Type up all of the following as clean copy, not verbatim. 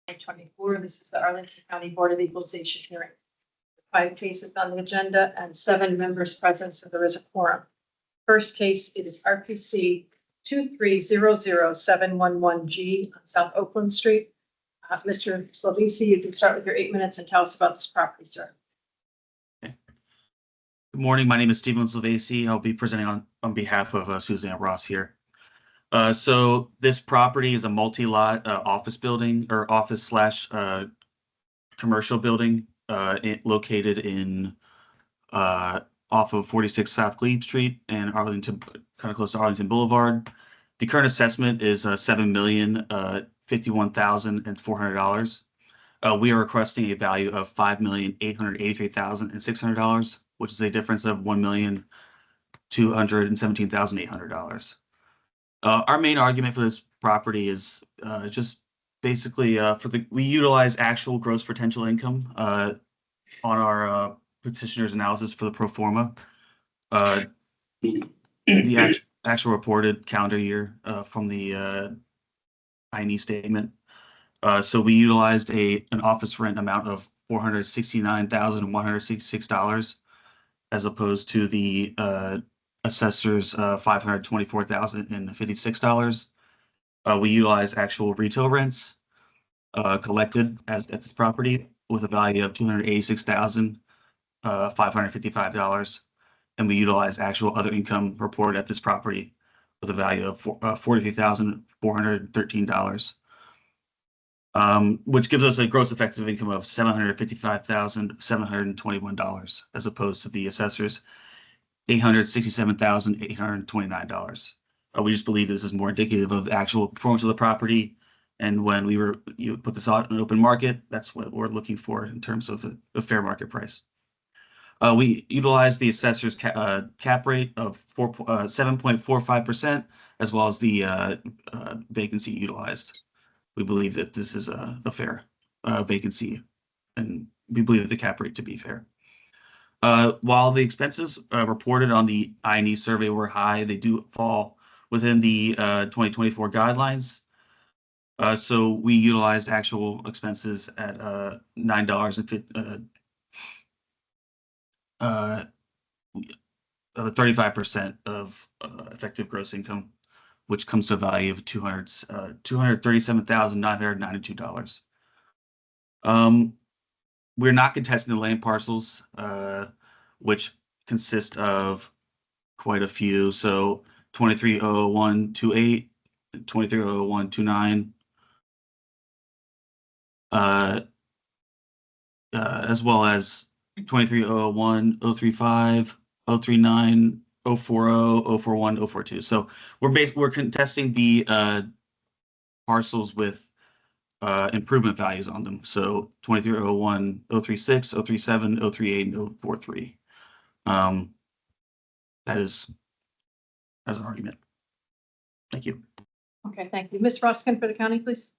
2024. This is the Arlington County Board of Equalization hearing. 5 cases on the agenda and 7 members present, so there is a quorum. First case, it is RPC 2300711G on South Oakland Street. Mr. Slovisi, you can start with your 8 minutes and tell us about this property, sir. Okay. Good morning. My name is Stephen Slovisi. I'll be presenting on behalf of Suzanne Ross here. So this property is a multi-lot office building or office slash commercial building located in off of 46 South Glebe Street and Arlington, kind of close to Arlington Boulevard. The current assessment is $7,051,400. We are requesting a value of $5,883,600, which is a difference of $1,217,800. Our main argument for this property is just basically we utilize actual gross potential income on our petitioner's analysis for the pro forma. The actual reported calendar year from the I&E statement. So we utilized an office rent amount of $469,166 as opposed to the assessor's $524,056. We utilize actual retail rents collected at this property with a value of $286,555, and we utilize actual other income reported at this property with a value of $43,413, which gives us a gross effective income of $755,721 as opposed to the assessor's $867,829. We just believe this is more indicative of the actual performance of the property. And when you put this out in an open market, that's what we're looking for in terms of a fair market price. We utilize the assessor's cap rate of 7.45%, as well as the vacancy utilized. We believe that this is a fair vacancy, and we believe the cap rate to be fair. While the expenses reported on the I&E survey were high, they do fall within the 2024 guidelines. So we utilized actual expenses at $9.50, 35% of effective gross income, which comes to a value of $237,992. We're not contesting the land parcels, which consist of quite a few. So 230128, 230129, as well as 2301, 035, 039, 040, 041, 042. So we're contesting the parcels with improvement values on them. So 2301, 036, 037, 038, and 043. That is as an argument. Thank you. Okay, thank you. Ms. Roskin for the county, please.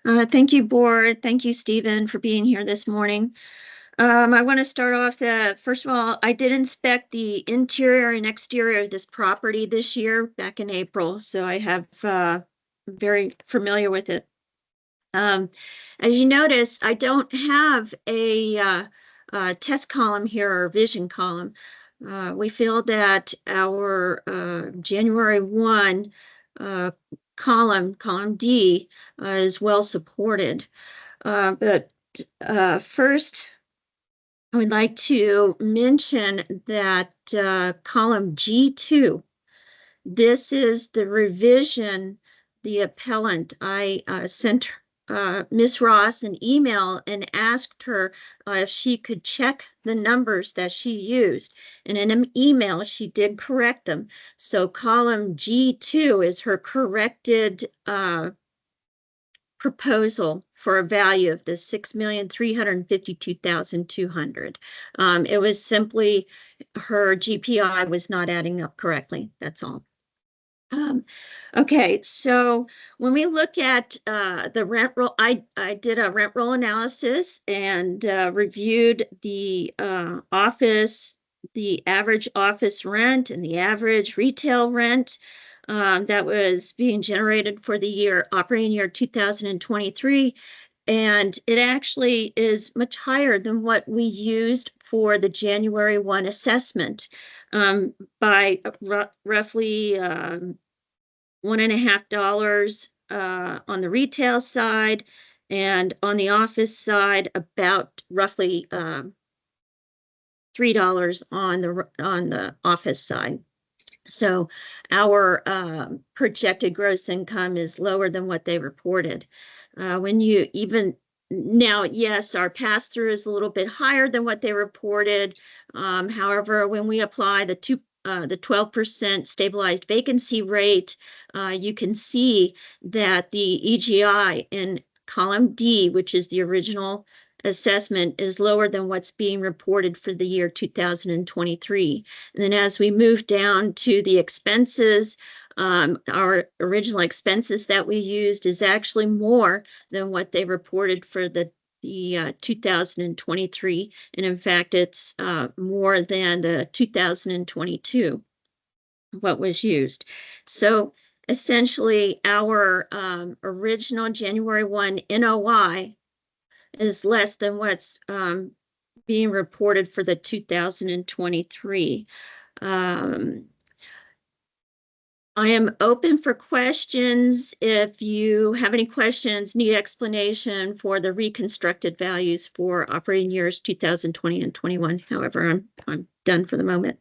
Thank you, board. Thank you, Stephen, for being here this morning. I want to start off first of all, I did inspect the interior and exterior of this property this year back in April, so I have very familiar with it. As you notice, I don't have a test column here or vision column. We feel that our January 1 column D, is well supported. But first, I would like to mention that column G2, this is the revision, the appellant. I sent Ms. Ross an email and asked her if she could check the numbers that she used. And in an email, she did correct them. So column G2 is her corrected proposal for a value of the $6,352,200. It was simply her GPI was not adding up correctly. That's all. Okay, so when we look at the rent roll, I did a rent roll analysis and reviewed the average office rent and the average retail rent that was being generated for the operating year 2023. And it actually is much higher than what we used for the January 1 assessment, by roughly $1.50 on the retail side, and on the office side, about roughly $3 on the office side. So our projected gross income is lower than what they reported. When you even now, yes, our pass-through is a little bit higher than what they reported. However, when we apply the 12% stabilized vacancy rate, you can see that the EGI in column D, which is the original assessment, is lower than what's being reported for the year 2023. And then as we move down to the expenses, our original expenses that we used is actually more than what they reported for the 2023. And in fact, it's more than the 2022, what was used. So essentially, our original January 1 NOI is less than what's being reported for the 2023. I am open for questions. If you have any questions, need explanation for the reconstructed values for operating years 2020 and 21. However, I'm done for the moment.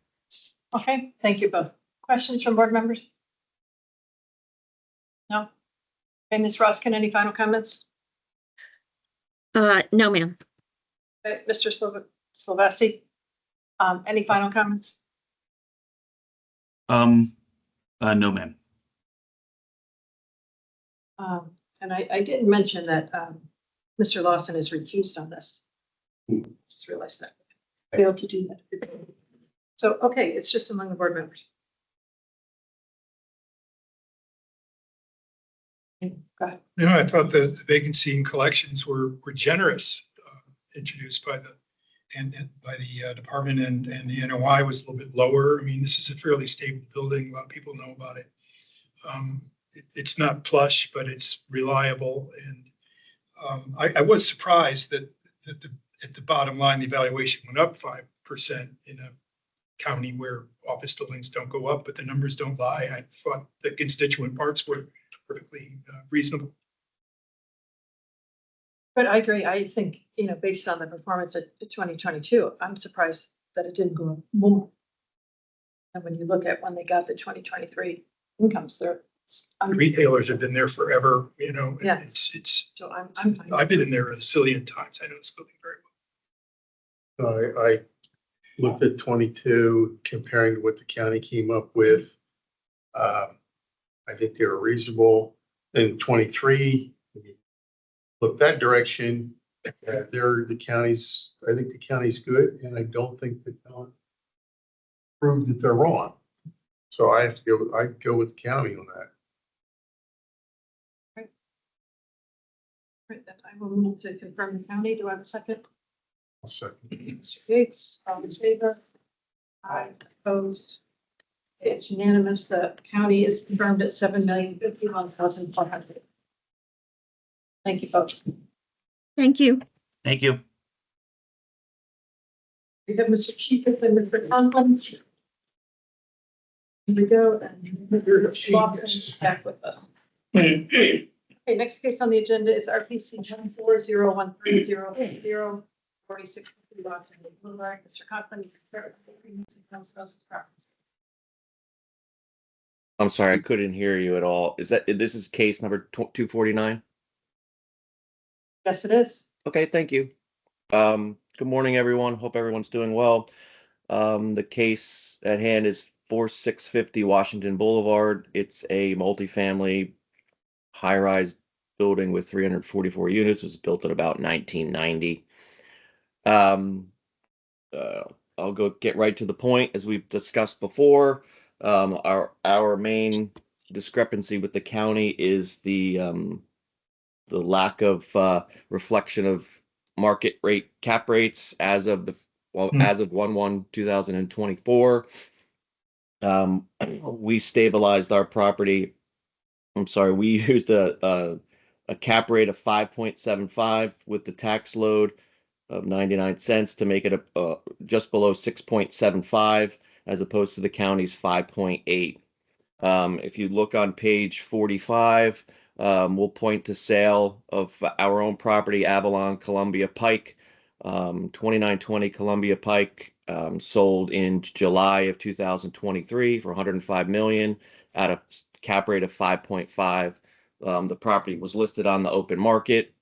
Okay, thank you both. Questions from board members? No? Okay, Ms. Ruskin, any final comments? No, ma'am. Okay, Mr. Sylvester, any final comments? No, ma'am. And I didn't mention that Mr. Lawson is recused on this. Just realized that. Failed to do that. So, okay, it's just among the board members. Go ahead. You know, I thought the vacancy and collections were generous, introduced by the department, and the NOI was a little bit lower. I mean, this is a fairly stable building. A lot of people know about it. It's not plush, but it's reliable. And I was surprised that at the bottom line, the evaluation went up 5% in a county where office buildings don't go up, but the numbers don't lie. I thought the constituent parts were perfectly reasonable. But I agree. I think, based on the performance of 2022, I'm surprised that it didn't go up more. And when you look at when they got the 2023 incomes, The retailers have been there forever, Yeah. It's. So I'm fine. I've been in there a zillion times. I know this building very well. I looked at 22, comparing to what the county came up with. I think they were reasonable. In 23, look that direction. They're the county's. I think the county's good, and I don't think that proved that they're wrong. So I have to go. I go with the county on that. Right, then I will move to confirm the county. Do I have a second? I'll second. Mr. Gates, all in favor? Aye, opposed. It's unanimous. The county is confirmed at $7,051,400. Thank you, folks. Thank you. Thank you. We have Mr. Chief and Mr. Conklin. Here we go, and Mr. Lawson is back with us. Okay, next case on the agenda is RPC 1401300 46 Washington Boulevard. Mr. Conklin, you can start with the agreements and council properties. I'm sorry, I couldn't hear you at all. This is case number 249? Yes, it is. Okay, thank you. Good morning, everyone. Hope everyone's doing well. The case at hand is 4650 Washington Boulevard. It's a multifamily high-rise building with 344 units. It was built in about 1990. I'll get right to the point. As we've discussed before, our main discrepancy with the county is the lack of reflection of market rate cap rates as of as of 1/1/2024. We stabilized our property. I'm sorry, we used a a cap rate of 5.75 with the tax load of 99 cents to make it just below 6.75 as opposed to the county's 5.8. If you look on page 45, we'll point to sale of our own property, Avalon Columbia Pike, 2920 Columbia Pike, sold in July of 2023 for 105 million at a cap rate of 5.5. The property was listed on the open market,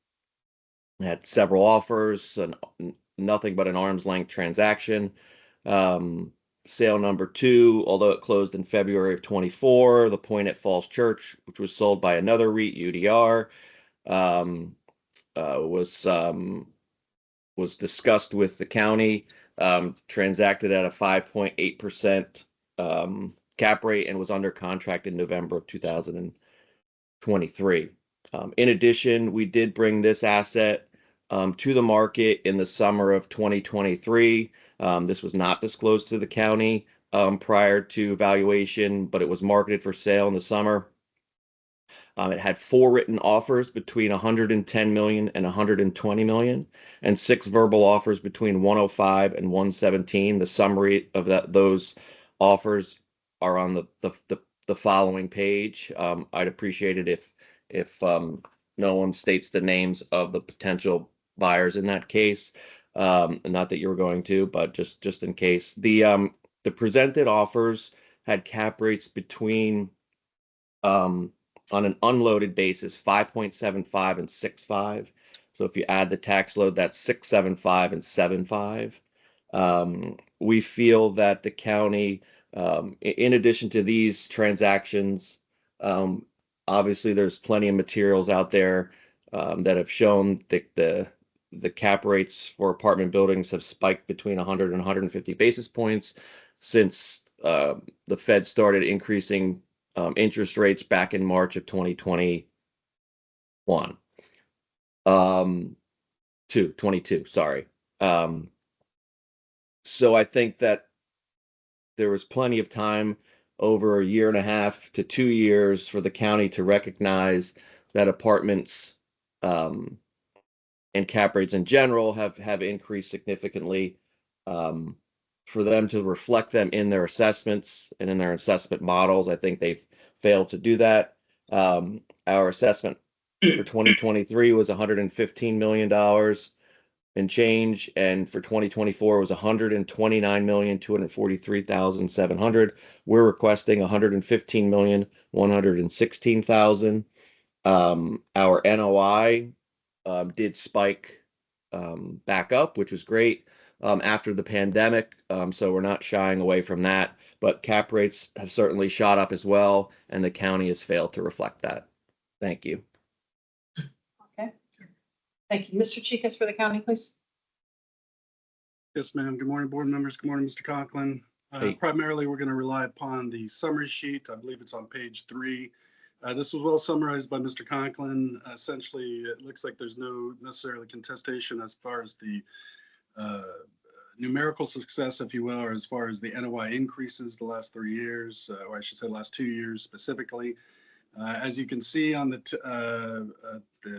had several offers, and nothing but an arm's length transaction. Sale number 2, although it closed in February of 24, the Point at Falls Church, which was sold by another REIT, UDR, was discussed with the county, transacted at a 5.8% cap rate, and was under contract in November of 2023. In addition, we did bring this asset to the market in the summer of 2023. This was not disclosed to the county prior to valuation, but it was marketed for sale in the summer. It had 4 written offers between 110 million and 120 million, and 6 verbal offers between 105 and 117. The summary of those offers are on the following page. I'd appreciate it if no one states the names of the potential buyers in that case. Not that you were going to, but just in case. The presented offers had cap rates between on an unloaded basis 5.75 and 6.5. So if you add the tax load, that's 6.75 and 7.5. We feel that the county, in addition to these transactions, obviously there's plenty of materials out there that have shown that the cap rates for apartment buildings have spiked between 100 and 150 basis points since the Fed started increasing interest rates back in March of 2021. 22, sorry. So I think that there was plenty of time over a year and a half to 2 years for the county to recognize that apartments and cap rates in general have increased significantly, for them to reflect them in their assessments and in their assessment models. I think they've failed to do that. Our assessment for 2023 was $115 million and change, and for 2024 was $129,243,700. We're requesting $115,116,000. Our NOI did spike back up, which was great after the pandemic. So we're not shying away from that, but cap rates have certainly shot up as well, and the county has failed to reflect that. Thank you. Okay. Thank you. Mr. Chicas for the county, please. Yes, ma'am. Good morning, board members. Good morning, Mr. Conklin. Hey. Primarily, we're going to rely upon the summary sheet. I believe it's on page 3. This was well summarized by Mr. Conklin. Essentially, it looks like there's no necessarily contestation as far as the numerical success, if you will, or as far as the NOI increases the last 3 years, or I should say last 2 years specifically. As you can see on the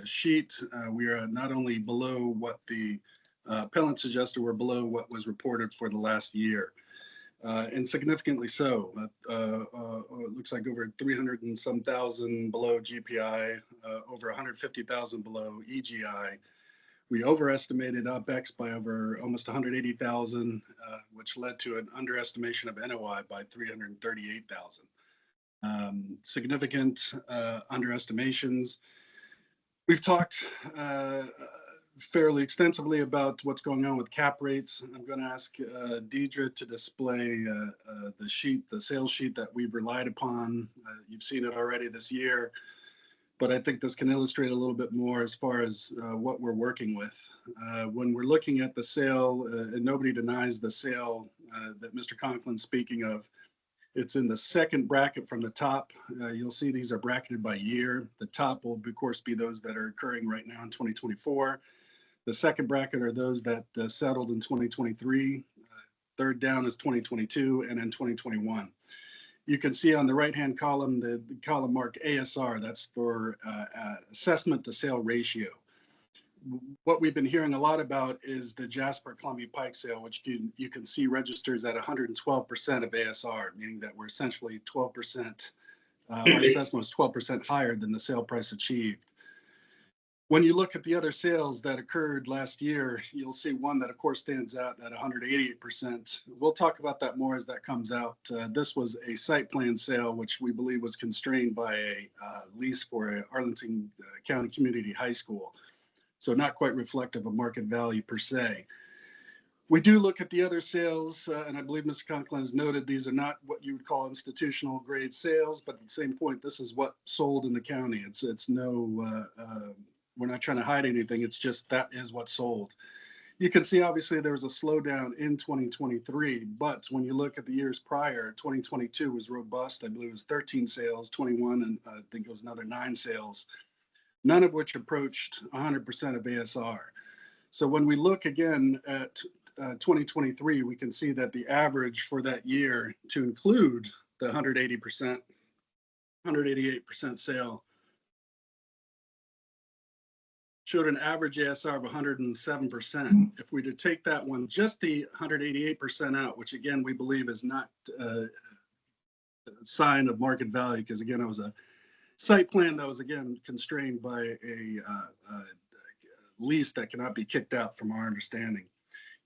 sheet, we are not only below what the appellant suggested, we're below what was reported for the last year. And significantly so. It looks like over 300 and some thousand below GPI, over 150,000 below EGI. We overestimated OPEX by over almost 180,000, which led to an underestimation of NOI by 338,000. Significant underestimations. We've talked fairly extensively about what's going on with cap rates. I'm going to ask Deidre to display the sheet, the sales sheet that we've relied upon. You've seen it already this year, but I think this can illustrate a little bit more as far as what we're working with. When we're looking at the sale, and nobody denies the sale that Mr. Conklin's speaking of, it's in the second bracket from the top. You'll see these are bracketed by year. The top will, of course, be those that are occurring right now in 2024. The second bracket are those that settled in 2023. Third down is 2022, and then 2021. You can see on the right-hand column, the column marked ASR, that's for assessment to sale ratio. What we've been hearing a lot about is the Jasper Columbia Pike sale, which you can see registers at 112% of ASR, meaning that we're essentially 12%, our assessment was 12% higher than the sale price achieved. When you look at the other sales that occurred last year, you'll see one that of course stands out at 188%. We'll talk about that more as that comes out. This was a site plan sale, which we believe was constrained by a lease for a Arlington County Community High School. So not quite reflective of market value per se. We do look at the other sales, and I believe Mr. Conklin has noted these are not what you would call institutional grade sales, but at the same point, this is what sold in the county. It's no, we're not trying to hide anything. It's just that is what sold. You can see obviously there was a slowdown in 2023, but when you look at the years prior, 2022 was robust. I believe it was 13 sales, 21, and I think it was another 9 sales, none of which approached 100% of ASR. So when we look again at 2023, we can see that the average for that year to include the 188% sale showed an average ASR of 107%. If we did take that one, just the 188% out, which again, we believe is not a sign of market value, because again, it was a site plan that was again constrained by a lease that cannot be kicked out from our understanding.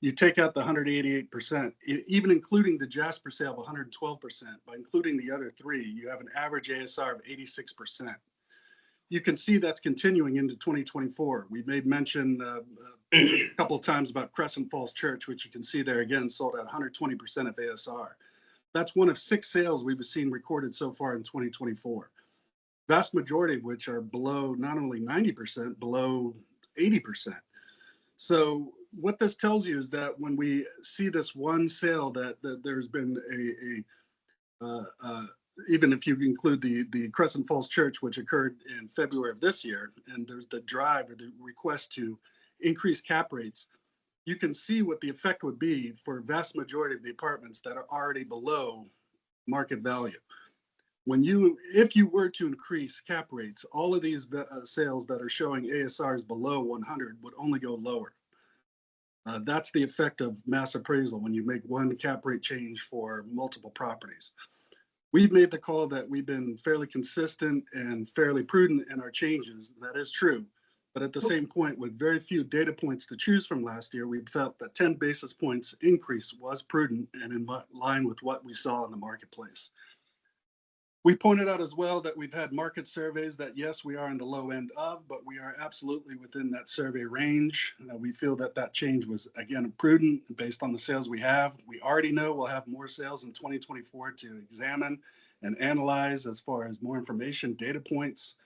You take out the 188%, even including the Jasper sale of 112%, by including the other 3, you have an average ASR of 86%. You can see that's continuing into 2024. We made mention a couple of times about Crescent Falls Church, which you can see there again, sold at 120% of ASR. That's one of 6 sales we've seen recorded so far in 2024. Vast majority of which are below not only 90%, below 80%. So what this tells you is that when we see this one sale that there's been even if you include the Crescent Falls Church, which occurred in February of this year, and there's the drive or the request to increase cap rates, you can see what the effect would be for a vast majority of the apartments that are already below market value. If you were to increase cap rates, all of these sales that are showing ASRs below 100 would only go lower. That's the effect of mass appraisal when you make one cap rate change for multiple properties. We've made the call that we've been fairly consistent and fairly prudent in our changes. That is true. But at the same point, with very few data points to choose from last year, we felt that 10 basis points increase was prudent and in line with what we saw in the marketplace. We pointed out as well that we've had market surveys that, yes, we are in the low end of, but we are absolutely within that survey range. We feel that that change was, again, prudent based on the sales we have. We already know we'll have more sales in 2024 to examine and analyze as far as more information, data points.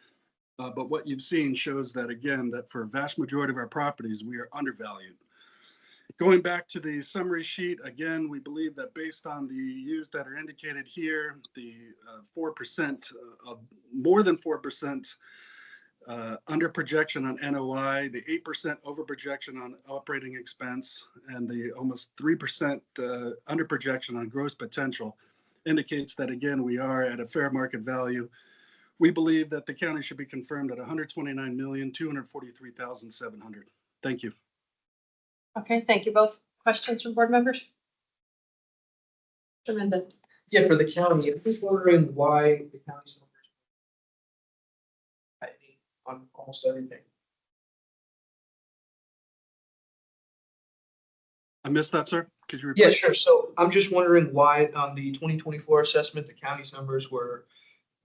But what you've seen shows that, again, that for a vast majority of our properties, we are undervalued. Going back to the summary sheet, again, we believe that based on the use that are indicated here, the 4%, more than 4% under projection on NOI, the 8% over projection on operating expense, and the almost 3% under projection on gross potential indicates that, again, we are at a fair market value. We believe that the county should be confirmed at $129,243,700. Thank you. Okay, thank you both. Questions from board members? Tremendous. Yeah, for the county, I'm just wondering why the county's numbers on almost everything. I missed that, sir. Could you repeat? Yeah, sure. So I'm just wondering why on the 2024 assessment, the county's numbers were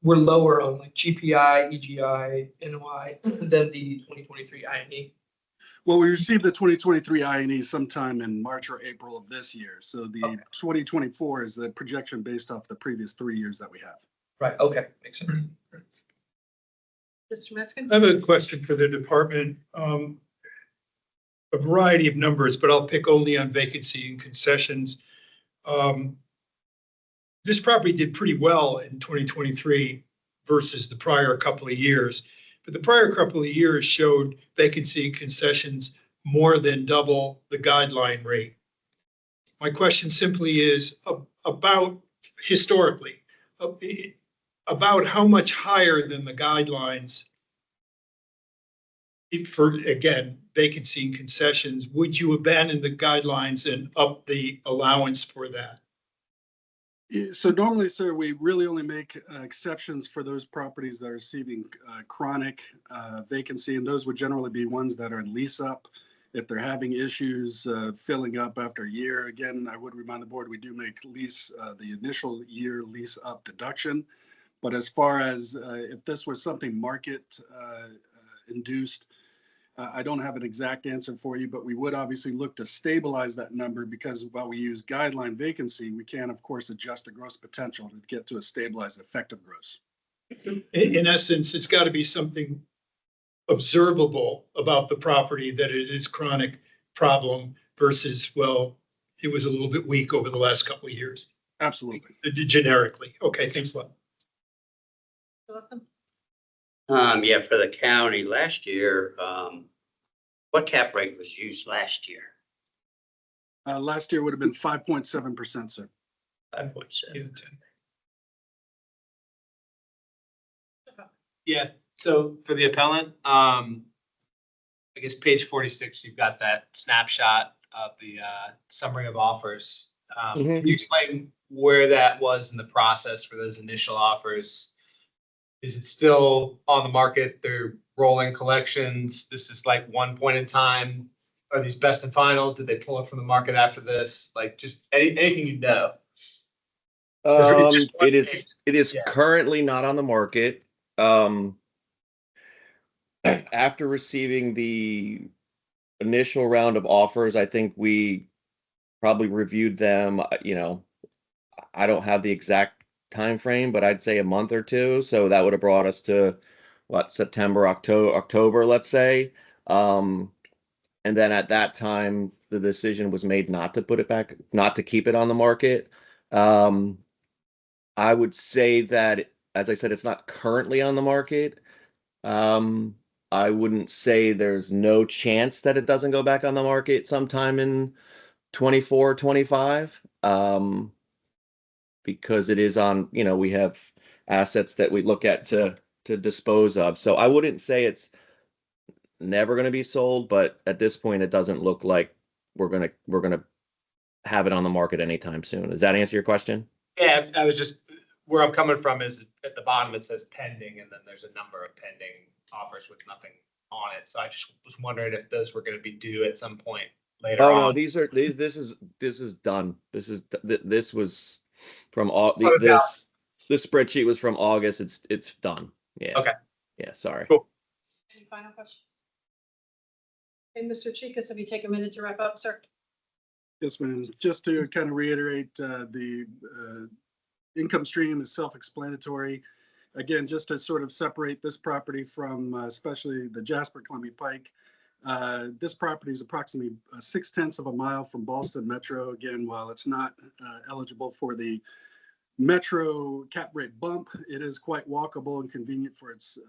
lower on like GPI, EGI, NOI than the 2023 INE. Well, we received the 2023 INE sometime in March or April of this year. So the 2024 is the projection based off the previous 3 years that we have. Right, okay, makes sense. Mr. Metzger? I have a question for the department. A variety of numbers, but I'll pick only on vacancy and concessions. This property did pretty well in 2023 versus the prior couple of years. But the prior couple of years showed vacancy and concessions more than double the guideline rate. My question simply is about historically, about how much higher than the guidelines for, again, vacancy and concessions, would you abandon the guidelines and up the allowance for that? So normally, sir, we really only make exceptions for those properties that are receiving chronic vacancy, and those would generally be ones that are in lease up. If they're having issues filling up after a year, again, I would remind the board, we do make lease, the initial year lease up deduction. But as far as if this was something market induced, I don't have an exact answer for you, but we would obviously look to stabilize that number, because while we use guideline vacancy, we can, of course, adjust the gross potential to get to a stabilized effective gross. In essence, it's got to be something observable about the property that it is chronic problem versus, well, it was a little bit weak over the last couple of years. Absolutely. Generically. Okay, thanks a lot. Yeah, for the county last year, what cap rate was used last year? Last year would have been 5.7%, sir. 5.7. Yeah, so for the appellant, I guess page 46, you've got that snapshot of the summary of offers. Can you explain where that was in the process for those initial offers? Is it still on the market? They're rolling collections. This is like one point in time. Are these best and final? Did they pull it from the market after this? Like just anything you know. It is Yeah. currently not on the market. After receiving the initial round of offers, I think we probably reviewed them, I don't have the exact time frame, but I'd say a month or two. So that would have brought us to September, October, let's say. And then at that time, the decision was made not to put it back, not to keep it on the market. I would say that, as I said, it's not currently on the market. I wouldn't say there's no chance that it doesn't go back on the market sometime in 24, 25. Because it is on, we have assets that we look at to dispose of. So I wouldn't say it's never going to be sold, but at this point, it doesn't look like we're gonna have it on the market anytime soon. Does that answer your question? Yeah, I was just, where I'm coming from is at the bottom, it says pending, and then there's a number of pending offers with nothing on it. So I just was wondering if those were going to be due at some point later Oh on. no, this is done. This was from all So it's out. this spreadsheet was from August. It's done. Yeah. Okay. Yeah, sorry. Cool. Any final questions? Okay, Mr. Chikas, have you take a minute to wrap up, sir? Yes, ma'am. Just to kind of reiterate, the income stream is self-explanatory. Again, just to sort of separate this property from especially the Jasper Columbia Pike. This property is approximately 0.6 of a mile from Boston Metro. Again, while it's not eligible for the Metro cap rate bump, it is quite walkable and convenient for its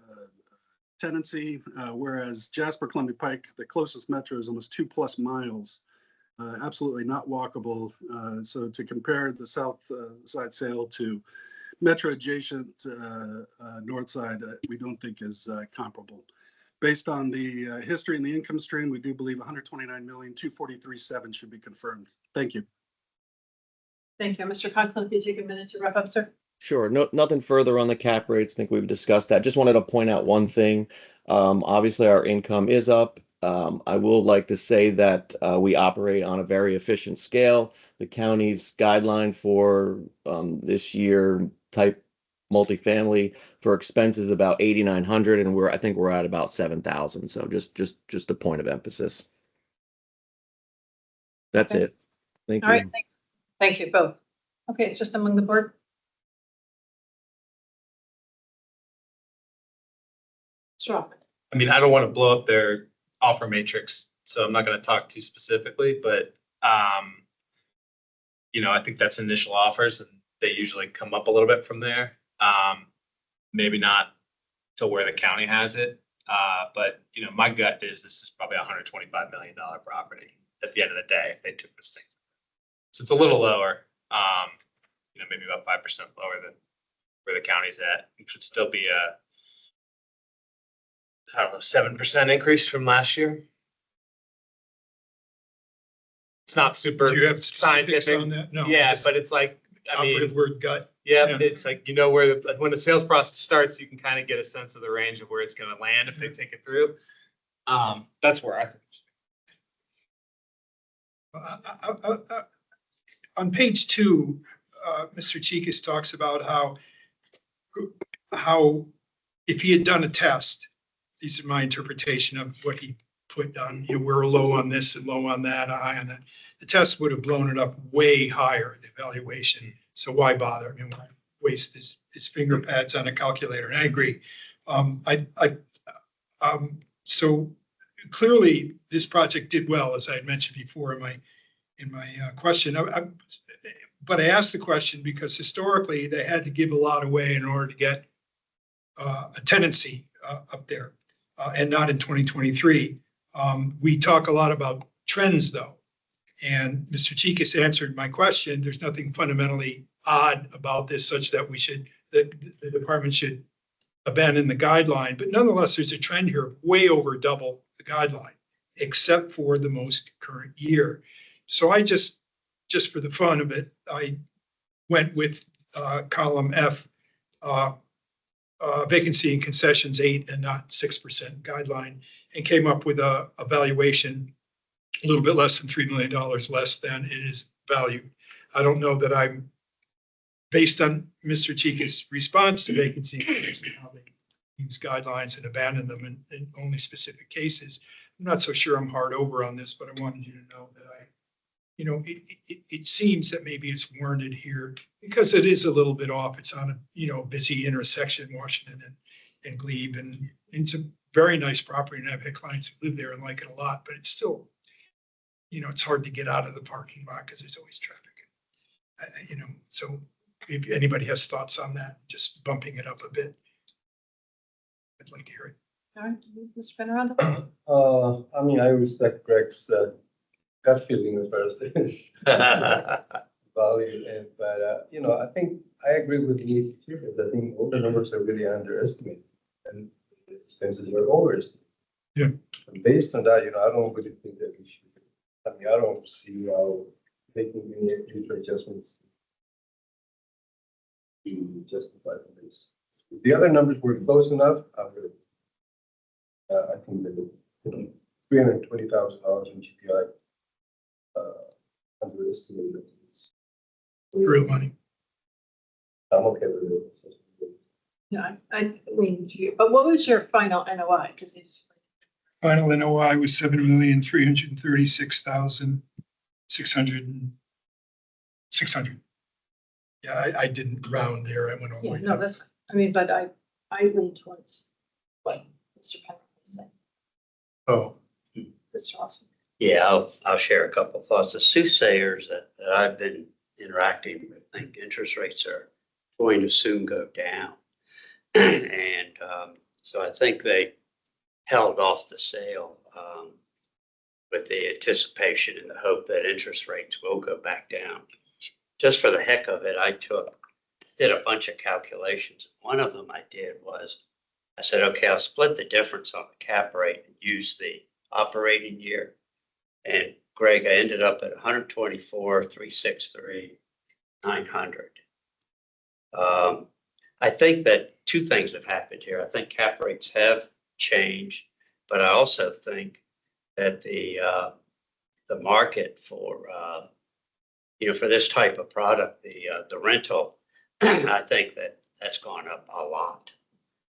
tenancy, whereas Jasper Columbia Pike, the closest metro, is almost 2+ miles. Absolutely not walkable. So to compare the south side sale to metro adjacent north side, we don't think is comparable. Based on the history and the income stream, we do believe 129,243,700 should be confirmed. Thank you. Thank you. Mr. Conklin, if you take a minute to wrap up, sir. Sure. No, nothing further on the cap rates. I think we've discussed that. Just wanted to point out one thing. Obviously, our income is up. I will like to say that we operate on a very efficient scale. The county's guideline for this year type multifamily for expenses about 8,900, and I think we're at about 7,000. So just a point of emphasis. That's Okay. it. Thank All you. right, thank you both. Okay, it's just among the board. Sure. I mean, I don't want to blow up their offer matrix, so I'm not going to talk too specifically, but I think that's initial offers, and they usually come up a little bit from there. Maybe not to where the county has it, but my gut is this is probably $125 million property at the end of the day if they took this thing. So it's a little lower, maybe about 5% lower than where the county's at, which would still be a, I don't know, 7% increase from last year. It's not super Do you have specifics scientific on that? No. Yeah, just but it's like, I operative mean, word gut. yeah, Yeah. it's like, you know, where when the sales process starts, you can kind of get a sense of the range of where it's going to land if they take it through. That's where I think. On page 2, Mr. Cheekas talks about how if he had done a test, these are my interpretation of what he put on, you know, we're low on this and low on that, high on that. The test would have blown it up way higher, the evaluation. So why bother? I mean, why waste his finger pads on a calculator? And I agree. So clearly this project did well, as I had mentioned before in my question. But I asked the question because historically they had to give a lot away in order to get a tenancy up there, and not in 2023. We talk a lot about trends though, and Mr. Cheekas answered my question. There's nothing fundamentally odd about this such that the department should abandon the guideline, but nonetheless, there's a trend here of way over double the guideline, except for the most current year. So I just for the fun of it, I went with column F, vacancy and concessions 8 and not 6% guideline, and came up with a valuation a little bit less than $3 million less than it is valued. I don't know that I'm, based on Mr. Cheekas' response to vacancy and how they use guidelines and abandon them in only specific cases. I'm not so sure I'm hard over on this, but I wanted you to know that it seems that maybe it's warranted here because it is a little bit off. It's on a busy intersection, Washington and Glebe, and it's a very nice property, and I've had clients who live there and like it a lot, but it's still, it's hard to get out of the parking lot because there's always traffic. So if anybody has thoughts on that, just bumping it up a bit, I'd like to hear it. All right, Mr. Venerando? I mean, I respect Greg's gut feeling as far as the value, but I think I agree with the chief. I think all the numbers are really underestimated, and the expenses are overestimated. Yeah. And based on that, I don't really think that we should. I mean, I don't see how making any future adjustments to justify this. If the other numbers were close enough, I would. I think that $320,000 in GPI underestimated. Real money. I'm okay with it. No, I mean, but what was your final NOI? Because it's Final NOI was $7,336,600. Yeah, I didn't round there. I went all the way no, down. that's fine. I mean, but I lean towards what Mr. Pepper was saying. Oh, Mr. Awesome. Yeah, I'll share a couple of thoughts. The soothsayers that I've been interacting with think interest rates are going to soon go down. And so I think they held off the sale with the anticipation and the hope that interest rates will go back down. Just for the heck of it, I did a bunch of calculations. One of them I did was, I said, okay, I'll split the difference on the cap rate and use the operating year. And Greg, I ended up at 124,363, 900. I think that two things have happened here. I think cap rates have changed, but I also think that the market for for this type of product, the rental, I think that's gone up a lot,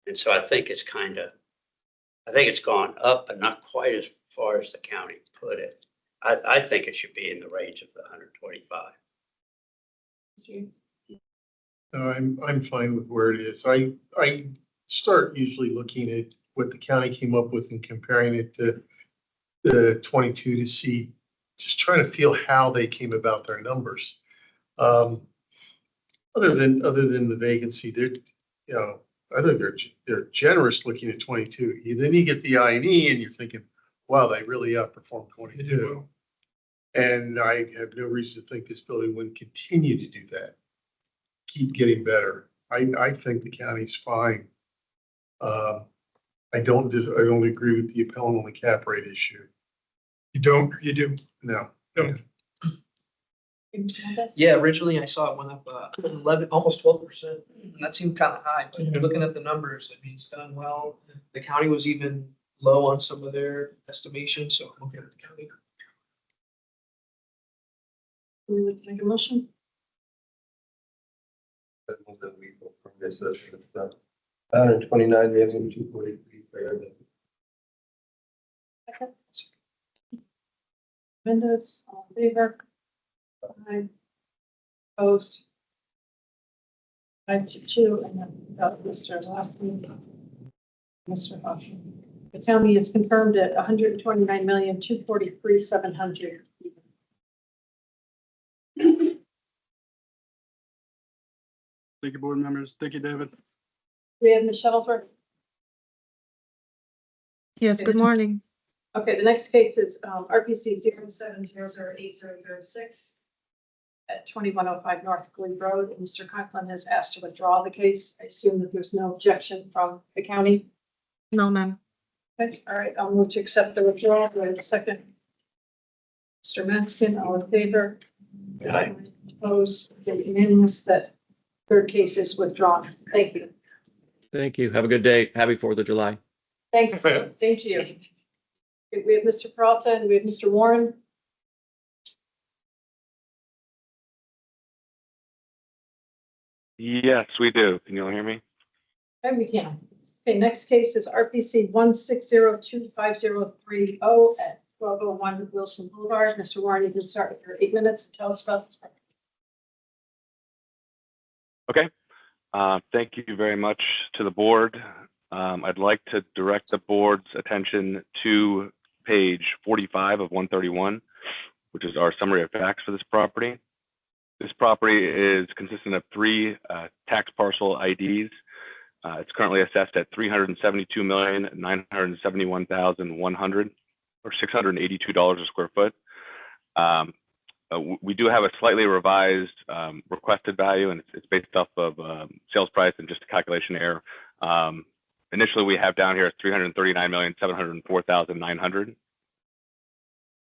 and so I think it's gone up, but not quite as far as the county put it. I think it should be in the range of the 125. No, I'm fine with where it is. I start usually looking at what the county came up with and comparing it to the 22 to see, just trying to feel how they came about their numbers. Other than the vacancy, I think they're generous looking at 22. Then you get the I&E and you're thinking, wow, they really outperformed 22. And I have no reason to think this building wouldn't continue to do that. Keep getting better. I think the county's fine. I don't agree with the appellant on the cap rate issue. You don't, or you do? No. Don't. Yeah, originally I saw it went up 11, almost 12%. And that seemed kind of high, but Yeah. looking at the numbers, I mean, it's done well. The county was even low on some of their estimations, so I'm looking at the county. We would make a motion. I move that we go from this session. 129,243 fair. Mendes, all in favor? Aye. Opposed? 5-2, and then Mr. Lawson. Mr. Hush. The county is confirmed at 129,243,700. Thank you, board members. Thank you, David. We have Ms. Shuttlesworth. Yes, good morning. Okay, the next case is RPC 07008006 at 2105 North Glebe Road. And Mr. Conklin has asked to withdraw the case. I assume that there's no objection from the county. No, ma'am. Okay, all right, I'll move to accept the withdrawal. Do I have a second? Mr. Manskin, all in favor? Aye. Opposed? Unanimous that third case is withdrawn. Thank you. Thank you. Have a good day. Happy 4th of July. Thanks. Thank you. Okay, we have Mr. Peralta and we have Mr. Warren. Yes, we do. Can you all hear me? And we can. Okay, next case is RPC 1602530 at 1201 Wilson Boulevard. Mr. Warren, you can start with your 8 minutes and tell us about this. Okay. Thank you very much to the board. I'd like to direct the board's attention to page 45 of 131, which is our summary of facts for this property. This property is consistent of 3 tax parcel IDs. It's currently assessed at $372,971,100 or $682 a square foot. We do have a slightly revised requested value, and it's based off of sales price and just a calculation error. Initially, we have down here $339,704,900,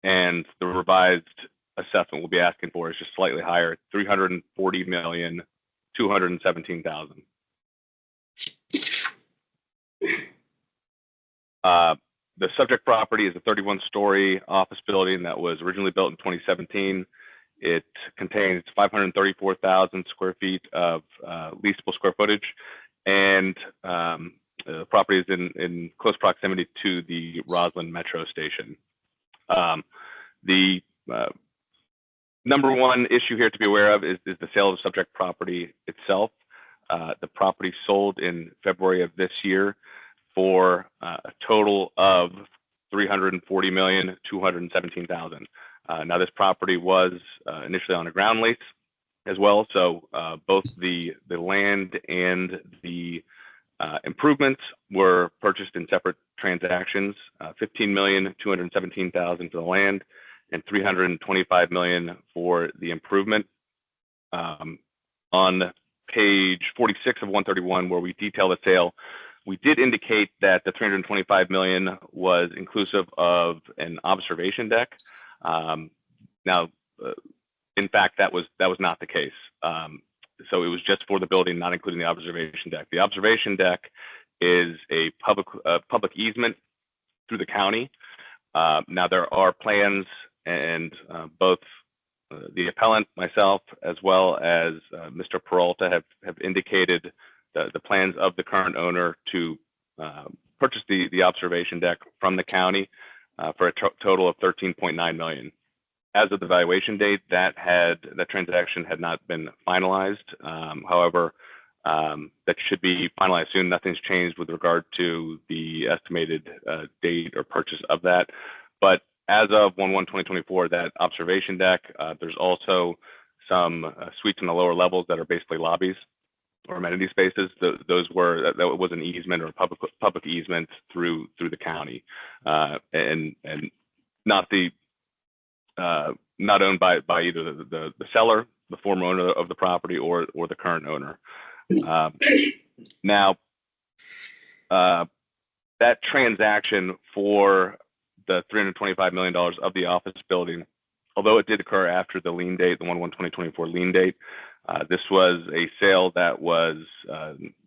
and the revised assessment we'll be asking for is just slightly higher, $340,217,000. The subject property is a 31-story office building that was originally built in 2017. It contains 534,000 square feet of leasable square footage, and the property is in close proximity to the Roslyn Metro Station. The number one issue here to be aware of is the sale of the subject property itself. The property sold in February of this year for a total of $340,217,000. Now, this property was initially on a ground lease as well, so both the land and the improvements were purchased in separate transactions. $15,217,000 for the land and $325 million for the improvement. On page 46 of 131, where we detail the sale, we did indicate that the $325 million was inclusive of an observation deck. Now, in fact, that was not the case. So it was just for the building, not including the observation deck. The observation deck is a public easement through the county. Now, there are plans, and both the appellant, myself, as well as Mr. Peralta have indicated the plans of the current owner to purchase the observation deck from the county for a total of $13.9 million. As of the valuation date, that transaction had not been finalized. However, that should be finalized soon. Nothing's changed with regard to the estimated date or purchase of that. But as of 1/1/2024, that observation deck, there's also some suites in the lower levels that are basically lobbies or amenity spaces. That was an easement or a public easement through the county, and not owned by either the seller, the former owner of the property, or the current owner. Now, that transaction for the $325 million of the office building, although it did occur after the lien date, the 1/1/2024 lien date, this was a sale that was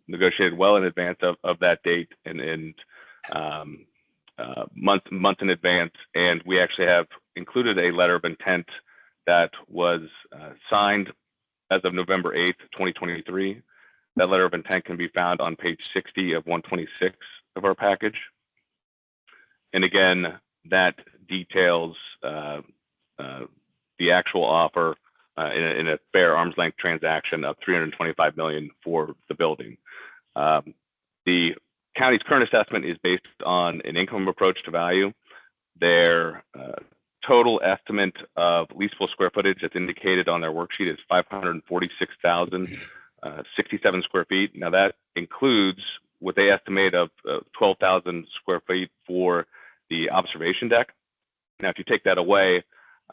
negotiated well in advance of that date and months in advance. And we actually have included a letter of intent that was signed as of November 8th, 2023. That letter of intent can be found on page 60 of 126 of our package. And again, that details the actual offer in a fair arm's length transaction of $325 million for the building. The county's current assessment is based on an income approach to value. Their total estimate of leasable square footage that's indicated on their worksheet is 546,067 square feet. Now that includes what they estimate of 12,000 square feet for the observation deck. Now, if you take that away,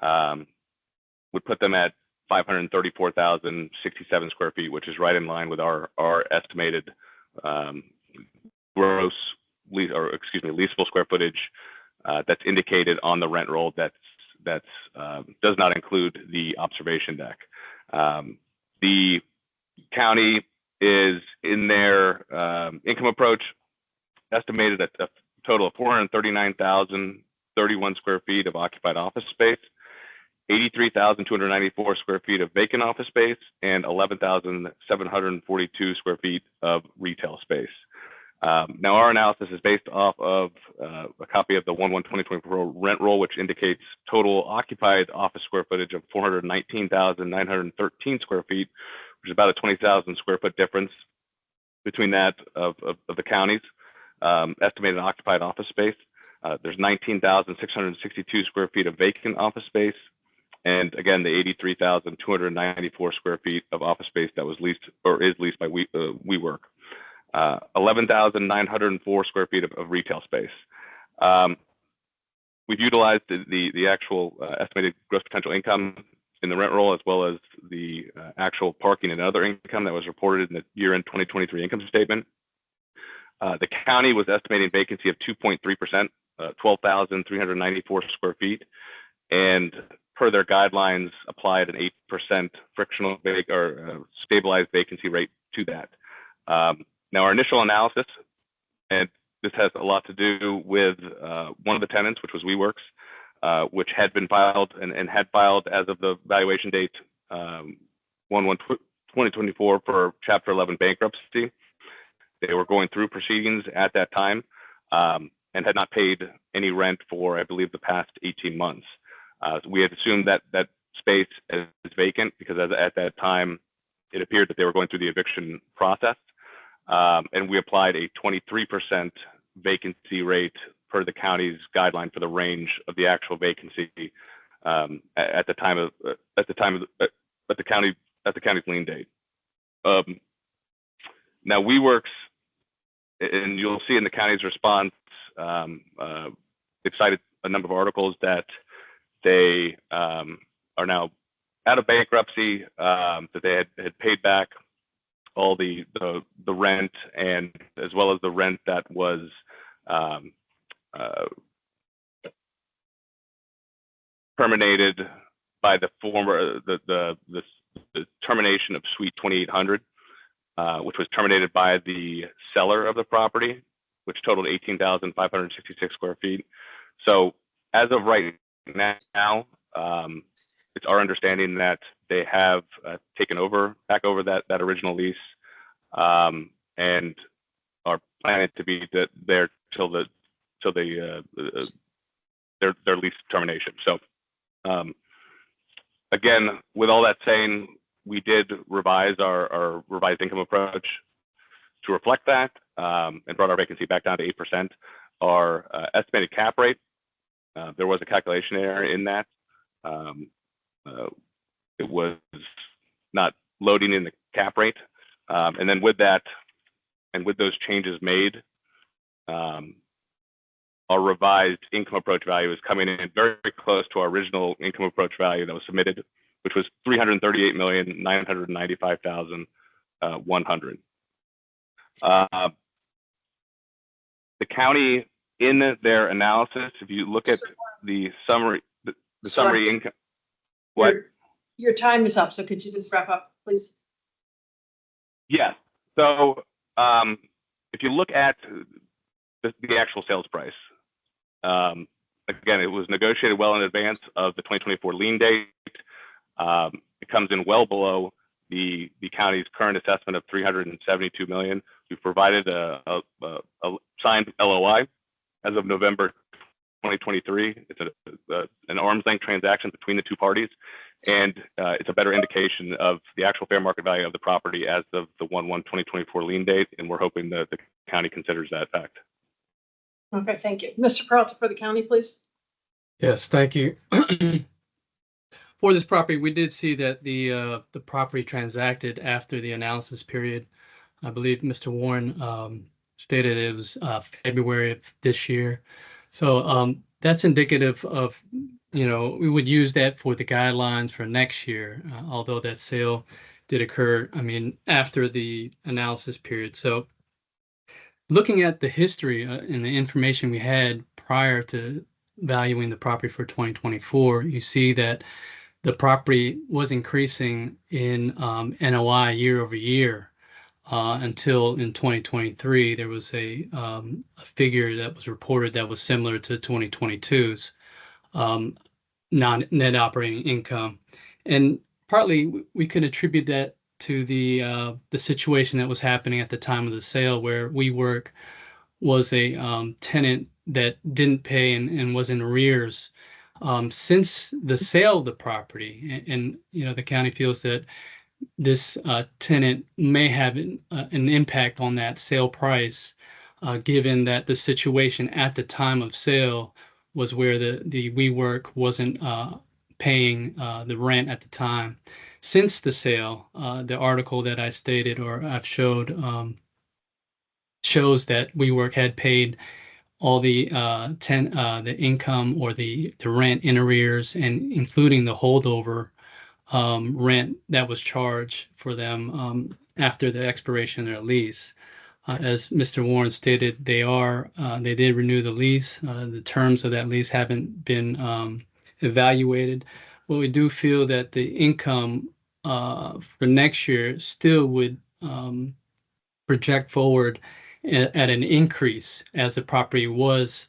would put them at 534,067 square feet, which is right in line with our estimated leasable square footage that's indicated on the rent roll that does not include the observation deck. The county is in their income approach estimated at a total of 439,031 square feet of occupied office space, 83,294 square feet of vacant office space, and 11,742 square feet of retail space. Now, our analysis is based off of a copy of the 1/1/2024 rent roll, which indicates total occupied office square footage of 419,913 square feet, which is about a 20,000 square foot difference between that of the county's estimated occupied office space. There's 19,662 square feet of vacant office space, and again, the 83,294 square feet of office space that was leased or is leased by WeWork. 11,904 square feet of retail space. We've utilized the actual estimated gross potential income in the rent roll, as well as the actual parking and other income that was reported in the year-end 2023 income statement. The county was estimating vacancy of 2.3%, 12,394 square feet, and per their guidelines, applied an 8% frictional or stabilized vacancy rate to that. Now, our initial analysis, and this has a lot to do with one of the tenants, which was WeWorks, which had been filed and had filed as of the valuation date 1/1/2024 for Chapter 11 bankruptcy. They were going through proceedings at that time and had not paid any rent for, I believe, the past 18 months. So we had assumed that space is vacant because at that time, it appeared that they were going through the eviction process. And we applied a 23% vacancy rate per the county's guideline for the range of the actual vacancy at the county's lien date. Now, WeWorks, and you'll see in the county's response, they've cited a number of articles that they are now out of bankruptcy, that they had paid back all the rent, and as well as the rent that was terminated by the termination of Suite 2800, which was terminated by the seller of the property, which totaled 18,566 square feet. So as of right now, it's our understanding that they have taken back over that original lease, and are planning to be there till their lease termination. So again, with all that saying, we did revise our revised income approach to reflect that, and brought our vacancy back down to 8%. Our estimated cap rate, there was a calculation error in that. It was not loading in the cap rate. And then with that, and with those changes made, our revised income approach value is coming in very, very close to our original income approach value that was submitted, which was $338,995,000 100. The county, in their analysis, if you look at the summary, the summary income. What? Your time is up, so could you just wrap up, please? Yes. So if you look at the actual sales price, again, it was negotiated well in advance of the 2024 lien date. It comes in well below the county's current assessment of $372 million. We've provided a signed LOI as of November 2023. It's an arm's length transaction between the two parties, and it's a better indication of the actual fair market value of the property as of the 1/1/2024 lien date, and we're hoping that the county considers that fact. Okay, thank you. Mr. Peralta for the county, please. Yes, thank you. For this property, we did see that the property transacted after the analysis period. I believe Mr. Warren stated it was February of this year. So that's indicative of, we would use that for the guidelines for next year, although that sale did occur, after the analysis period. So looking at the history and the information we had prior to valuing the property for 2024, you see that the property was increasing in NOI year over year until in 2023, there was a figure that was reported that was similar to 2022's net operating income. And partly we could attribute that to the situation that was happening at the time of the sale, where WeWork was a tenant that didn't pay and was in arrears. Since the sale of the property, and the county feels that this tenant may have an impact on that sale price, given that the situation at the time of sale was where the WeWork wasn't paying the rent at the time. Since the sale, the article that I stated or I've showed shows that WeWork had paid all the the income or the rent in arrears, and including the holdover rent that was charged for them after the expiration of their lease. As Mr. Warren stated, they did renew the lease. The terms of that lease haven't been evaluated, but we do feel that the income for next year still would project forward at an increase, as the property was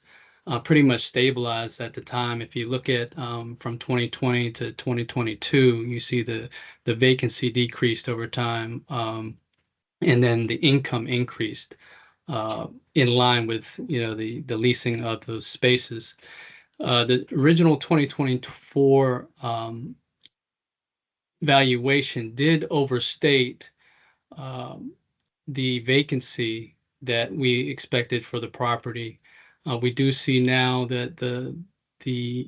pretty much stabilized at the time. If you look at from 2020 to 2022, you see the vacancy decreased over time, and then the income increased in line with the leasing of those spaces. The original 2024 valuation did overstate the vacancy that we expected for the property. We do see now that the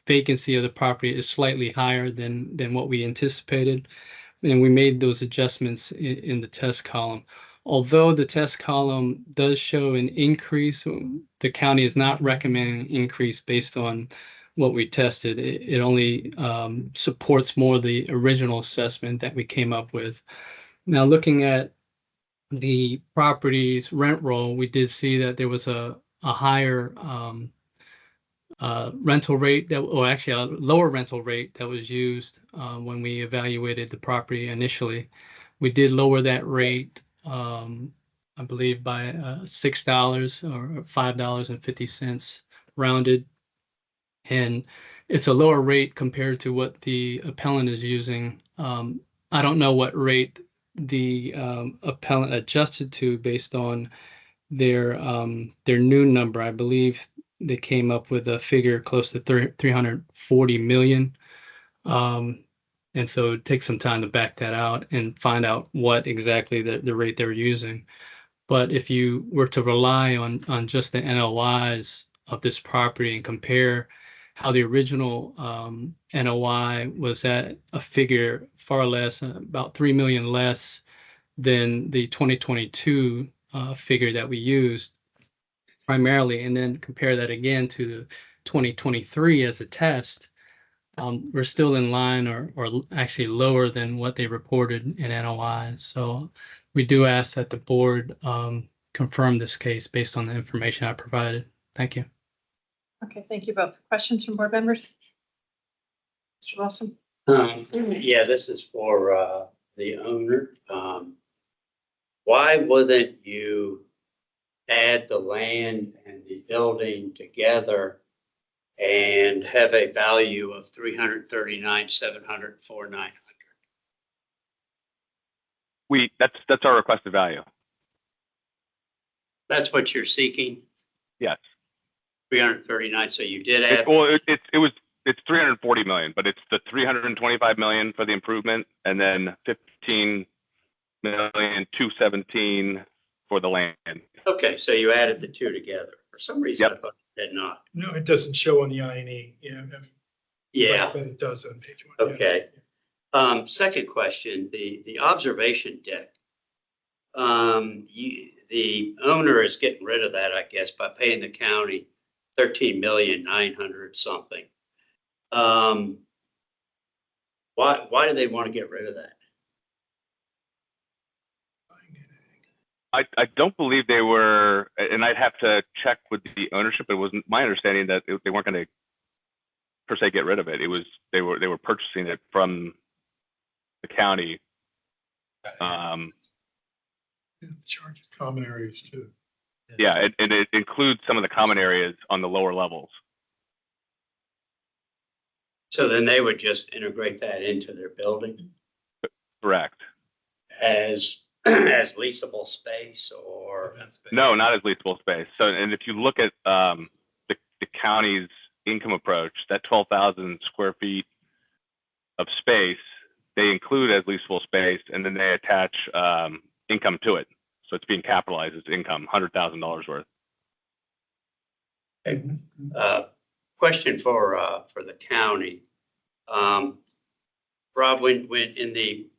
vacancy of the property is slightly higher than what we anticipated, and we made those adjustments in the test column. Although the test column does show an increase, the county is not recommending an increase based on what we tested. It only supports more the original assessment that we came up with. Now, looking at the property's rent roll, we did see that there was a higher rental rate actually a lower rental rate that was used when we evaluated the property initially. We did lower that rate, I believe, by $6 or $5.50 rounded. And it's a lower rate compared to what the appellant is using. I don't know what rate the appellant adjusted to based on their new number. I believe they came up with a figure close to 340 million. And so it takes some time to back that out and find out what exactly the rate they're using. But if you were to rely on just the NOIs of this property and compare how the original NOI was at a figure far less, about 3 million less than the 2022 figure that we used primarily, and then compare that again to the 2023 as a test, we're still in line or actually lower than what they reported in NOI. So we do ask that the board confirm this case based on the information I provided. Thank you. Okay, thank you both. Questions from board members? Mr. Wilson? Yeah, this is for the owner. Why wouldn't you add the land and the building together and have a value of 339,704,900? That's our requested value. That's what you're seeking? Yes. 339, so you did add. It's 340 million, but it's the 325 million for the improvement and then 15,217,000 for the land. Okay, so you added the two together. For some reason, I thought you did not. No, it doesn't show on the I&E, Yeah, but it does on page 1. okay. Second question, the observation deck. The owner is getting rid of that, I guess, by paying the county 13,900,000 something. Why do they want to get rid of that? I don't believe they were, and I'd have to check with the ownership. It wasn't my understanding that they weren't going to per se get rid of it. It was they were purchasing it from the county. Charges common areas too. Yeah, and it includes some of the common areas on the lower levels. So then they would just integrate that into their building Correct. as leasable space or? No, not as leasable space. So, and if you look at the county's income approach, that 12,000 square feet of space, they include as leasable space, and then they attach income to it. So it's being capitalized as income, $100,000 worth. Question for the county. Rob, when it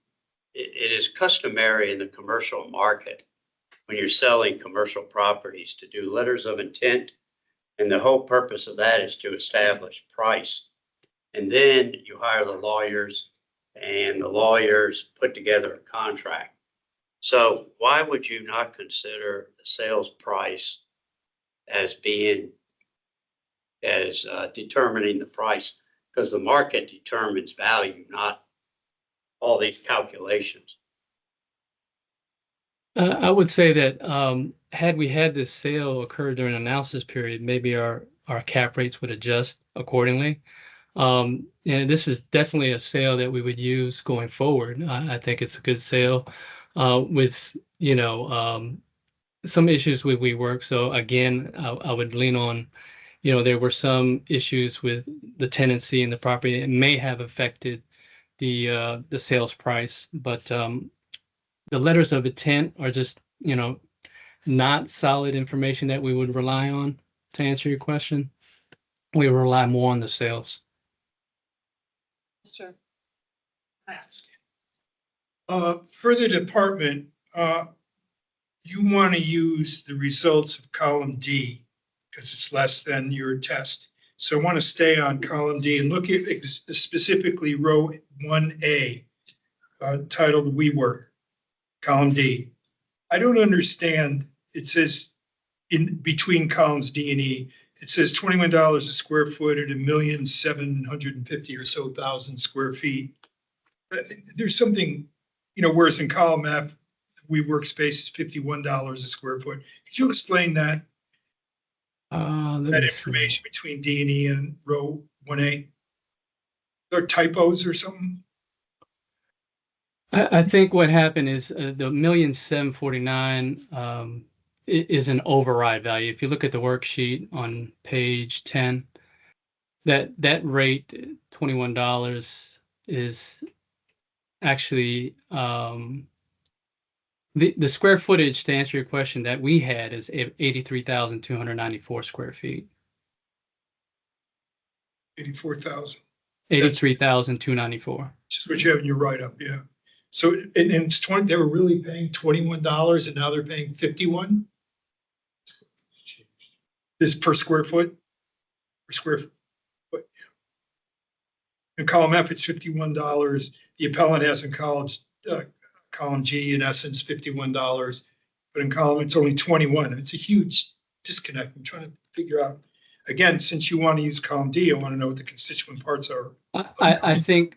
is customary in the commercial market, when you're selling commercial properties, to do letters of intent. And the whole purpose of that is to establish price. And then you hire the lawyers and the lawyers put together a contract. So why would you not consider the sales price as being, as determining the price? Because the market determines value, not all these calculations. I would say that had we had this sale occur during an analysis period, maybe our cap rates would adjust accordingly. And this is definitely a sale that we would use going forward. I think it's a good sale with, some issues with WeWork. So again, I would lean on, there were some issues with the tenancy and the property. It may have affected the sales price, but the letters of intent are just, not solid information that we would rely on to answer your question. We rely more on the sales. Sure. For the department, you want to use the results of column D because it's less than your test. So I want to stay on column D and look at specifically row 1A, titled WeWork, column D. I don't understand. It says in between columns D and E, it says $21 a square foot at 1,750,000 or so square feet. There's something, whereas in column F, WeWork space is $51 a square foot. Could you explain that? That information between D and E and row 1A? Are there typos or something? I think what happened is the 1,749,000 is an override value. If you look at the worksheet on page 10, that rate, $21, is actually the square footage, to answer your question, that we had is 83,294 square feet. 84,000. 83,294. Which is what you have in your write-up, yeah. So and it's 20. They were really paying $21, and now they're paying $51. This per square foot. Per square foot. In column F, it's $51. The appellant has in column G, in essence, $51. But in column, it's only 21. It's a huge disconnect. I'm trying to figure out, again, since you want to use column D, I want to know what the constituent parts are. I think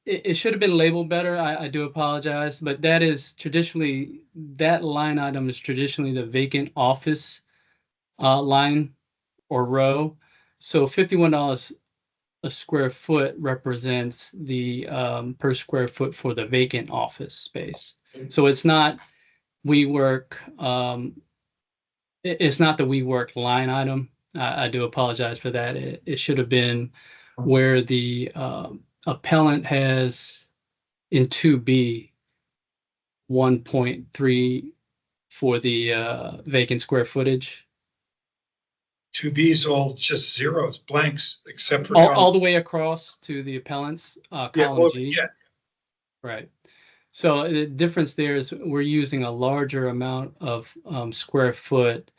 it should have been labeled better. I do apologize, but that is traditionally, that line item is traditionally the vacant office line or row. So $51 a square foot represents the per square foot for the vacant office space. So it's not WeWork. It's not the WeWork line item. I do apologize for that. It should have been where the appellant has in 2B 1.3 for the vacant square footage. 2B is all just zeros, blanks, except for All the way across to the appellant's column G. Yeah. Right. So the difference there is we're using a larger amount of square foot,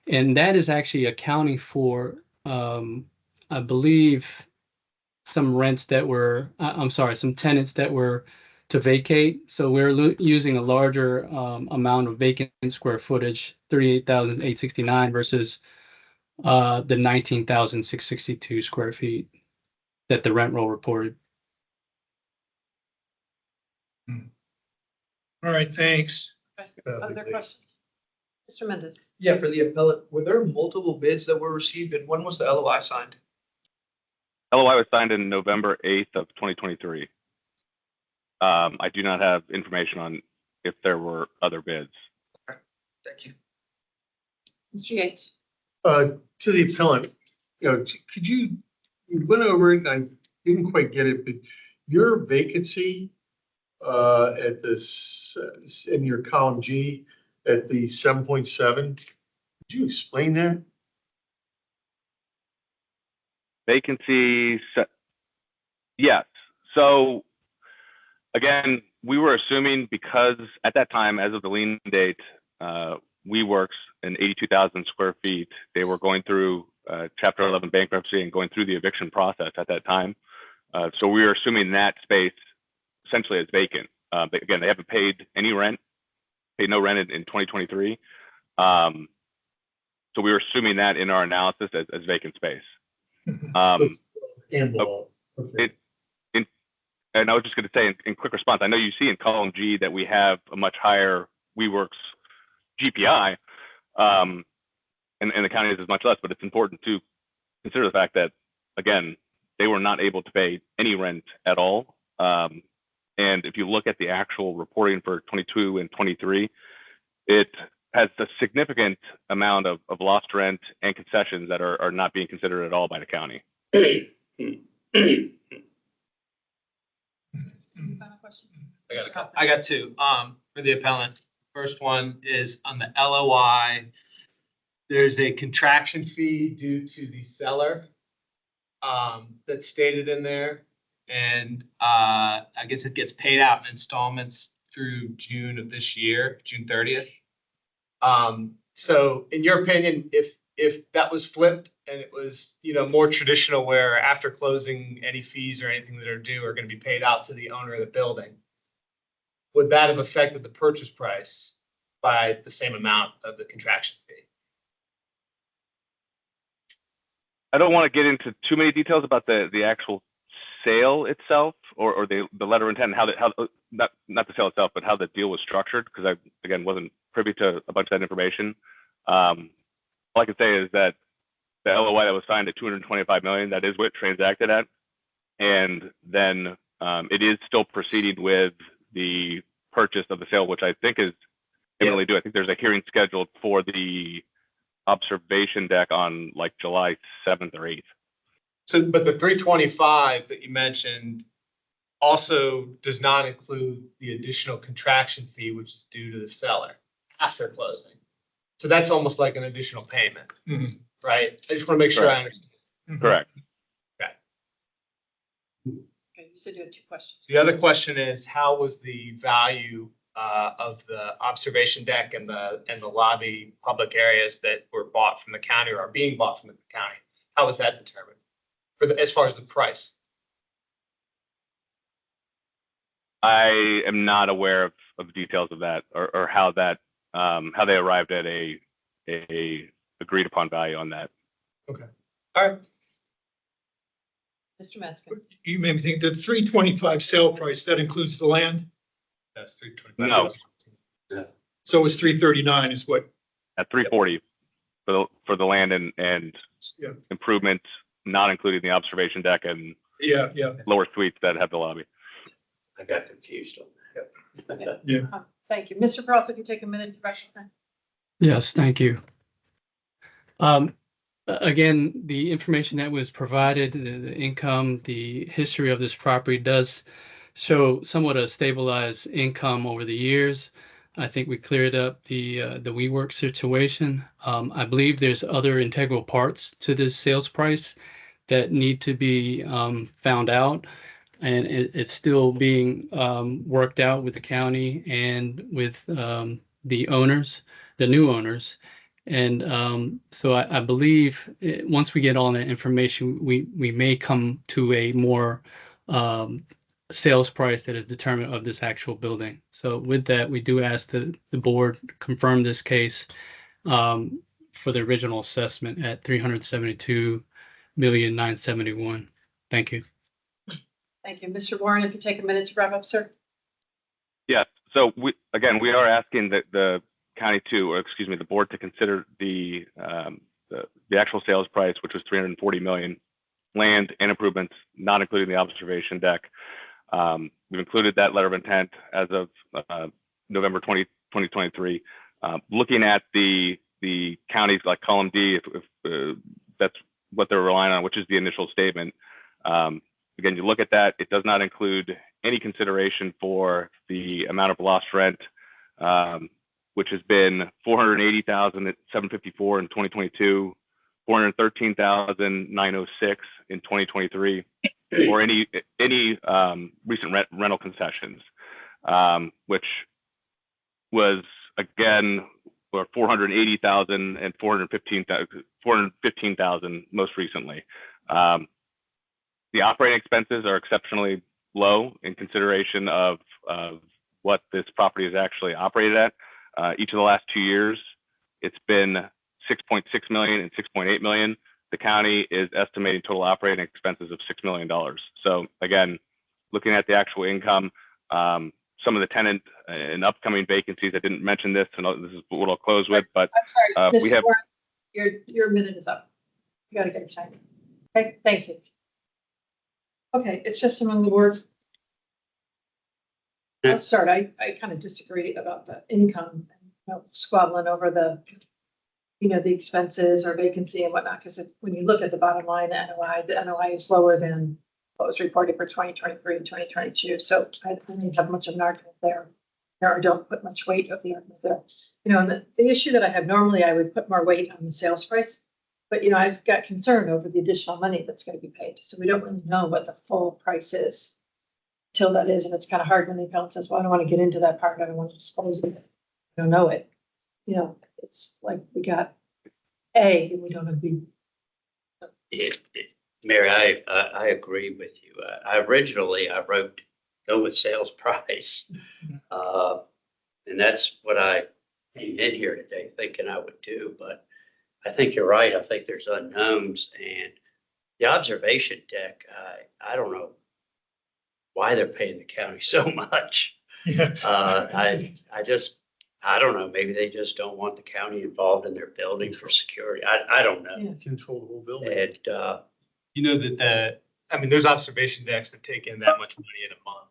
and that is actually accounting for, I believe, some rents that were, I'm sorry, some tenants that were to vacate. So we're using a larger amount of vacant square footage, 38,869 versus the 19,662 square feet that the rent roll reported. All right, thanks. Other questions? Mr. Mendez? Yeah, for the appellate, were there multiple bids that were received, and when was the LOI signed? LOI was signed in November 8th of 2023. I do not have information on if there were other bids. Thank you. Mr. Yates? To the appellant, could you went over it and I didn't quite get it, but your vacancy at this in your column G at the 7.7, could you explain that? Vacancy, yes. So again, we were assuming because at that time, as of the lien date, WeWorks in 82,000 square feet, they were going through Chapter 11 bankruptcy and going through the eviction process at that time. So we were assuming that space essentially is vacant. But again, they haven't paid any rent, paid no rent in 2023. So we were assuming that in our analysis as vacant space. Okay. And I was just going to say in quick response, I know you see in column G that we have a much higher WeWorks GPI, and the county is much less, but it's important to consider the fact that, again, they were not able to pay any rent at all. And if you look at the actual reporting for 22 and 23, it has a significant amount of lost rent and concessions that are not being considered at all by the county. I got two for the appellant. First one is on the LOI. There's a contraction fee due to the seller that's stated in there. And I guess it gets paid out in installments through June of this year, June 30th. So in your opinion, if that was flipped and it was, more traditional where after closing any fees or anything that are due are going to be paid out to the owner of the building, would that have affected the purchase price by the same amount of the contraction fee? I don't want to get into too many details about the actual sale itself or the letter of intent and how not the sale itself, but how the deal was structured, because I, again, wasn't privy to a bunch of that information. All I can say is that the LOI that was signed at $225 million, that is what it transacted at. And then it is still proceeding with the purchase of the sale, which I think is imminently due. I think there's a hearing scheduled for the observation deck on like July 7th or 8th. So, but the 325 that you mentioned also does not include the additional contraction fee, which is due to the seller after closing. So that's almost like an additional payment, right? I just want to make sure I understand. Correct. Okay, you said you had two questions. The other question is, how was the value of the observation deck and the lobby public areas that were bought from the county or are being bought from the county? How was that determined as far as the price? I am not aware of the details of that or how that how they arrived at a agreed upon value on that. All right, Mr. Metzger. you made me think the 325 sale price, that includes the land? That's 325. No, So it was 339 is what, at 340 for the land and yeah, improvements, not including the observation deck and yeah. lower suites that have the lobby. I got confused on that. Thank you. Mr. Peralta, if you take a minute to rush that. Yes, thank you. Again, the information that was provided, the income, the history of this property does show somewhat a stabilized income over the years. I think we cleared up the WeWork situation. I believe there's other integral parts to this sales price that need to be found out, and it's still being worked out with the county and with the owners, the new owners. And so I believe once we get all that information, we may come to a more sales price that is determined of this actual building. So with that, we do ask that the board confirm this case for the original assessment at $372,971,000. Thank you. Thank you. Mr. Warren, if you take a minute to wrap up, sir. Yes. So we are asking that the county the board to consider the actual sales price, which was 340 million, land and improvements, not including the observation deck. We've included that letter of intent as of November 2023. Looking at the counties like column D, if that's what they're relying on, which is the initial statement. Again, you look at that, it does not include any consideration for the amount of lost rent, which has been $480,754 in 2022, $413,906 in 2023, or any recent rental concessions, which was again for $480,000 and $415,000 most recently. The operating expenses are exceptionally low in consideration of what this property is actually operated at. Each of the last 2 years, it's been 6.6 million and 6.8 million. The county is estimating total operating expenses of $6 million. So again, looking at the actual income, some of the tenant and upcoming vacancies, I didn't mention this, and this is what I'll close with, but I'm sorry, we Mr. have. Warren, your minute is up. You got to get your time. Okay, thank you. Okay, it's just among the board. Let's start. I kind of disagree about the income, squabbling over the expenses or vacancy and whatnot, because when you look at the bottom line, the NOI is lower than what was reported for 2023 and 2022. So I don't have much of an argument there. Or don't put much weight of the argument there. And the issue that I have, normally I would put more weight on the sales price, but I've got concern over the additional money that's going to be paid. So we don't really know what the full price is till that is, and it's kind of hard when the accountant says, well, I don't want to get into that part. I don't want to disclose it. I don't know it. It's like we got A and we don't have B. Mary, I agree with you. Originally I wrote go with sales price. And that's what I came in here today thinking I would do, but I think you're right. I think there's unknowns, and the observation deck, I don't know why they're paying the county so much. Yeah. I don't know. Maybe they just don't want the county involved in their building for security. I don't know. Yeah. Control the whole building. And, there's observation decks that take in that much money in a month.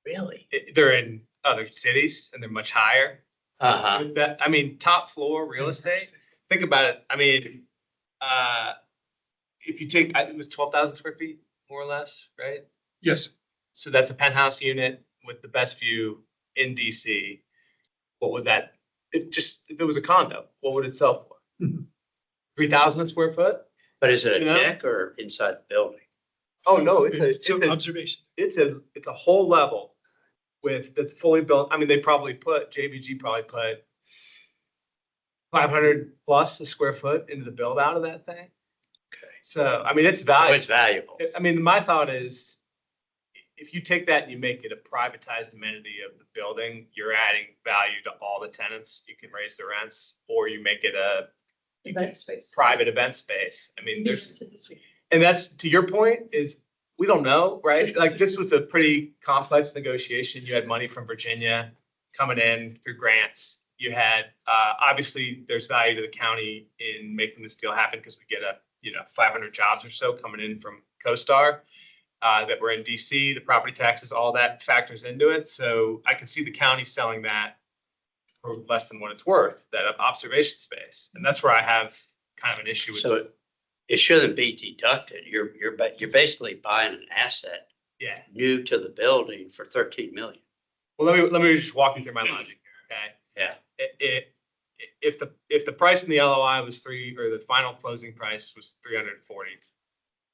really? They're in other cities and they're much higher. Uh-huh. Top floor real estate. Think about it. If you take, it was 12,000 square feet, more or less, right? Yes. So that's a penthouse unit with the best view in DC. What would that, if it was a condo, what would it sell for? 3,000 square foot? But is it a deck or inside the building? Oh, no, it's an a observation. It's a whole level that's fully built. JBG probably put 500 plus a square foot into the build out of that thing. Okay. So, it's So valuable. it's valuable. My thought is if you take that and you make it a privatized amenity of the building, you're adding value to all the tenants. You can raise the rents, or you make it a Event space. private event space. I mean, there's, To this week. and that's, to your point, is we don't know, right? Like, this was a pretty complex negotiation. You had money from Virginia coming in through grants. You had, obviously, there's value to the county in making this deal happen because we get 500 jobs or so coming in from CoStar that were in DC, the property taxes, all that factors into it. So I can see the county selling that for less than what it's worth, that observation space. And that's where I have kind of an issue with. So it shouldn't be deducted. You're basically buying an asset Yeah. new to the building for 13 million. Well, let me just walk you through my logic here, okay? Yeah. If the price in the LOI was or the final closing price was 340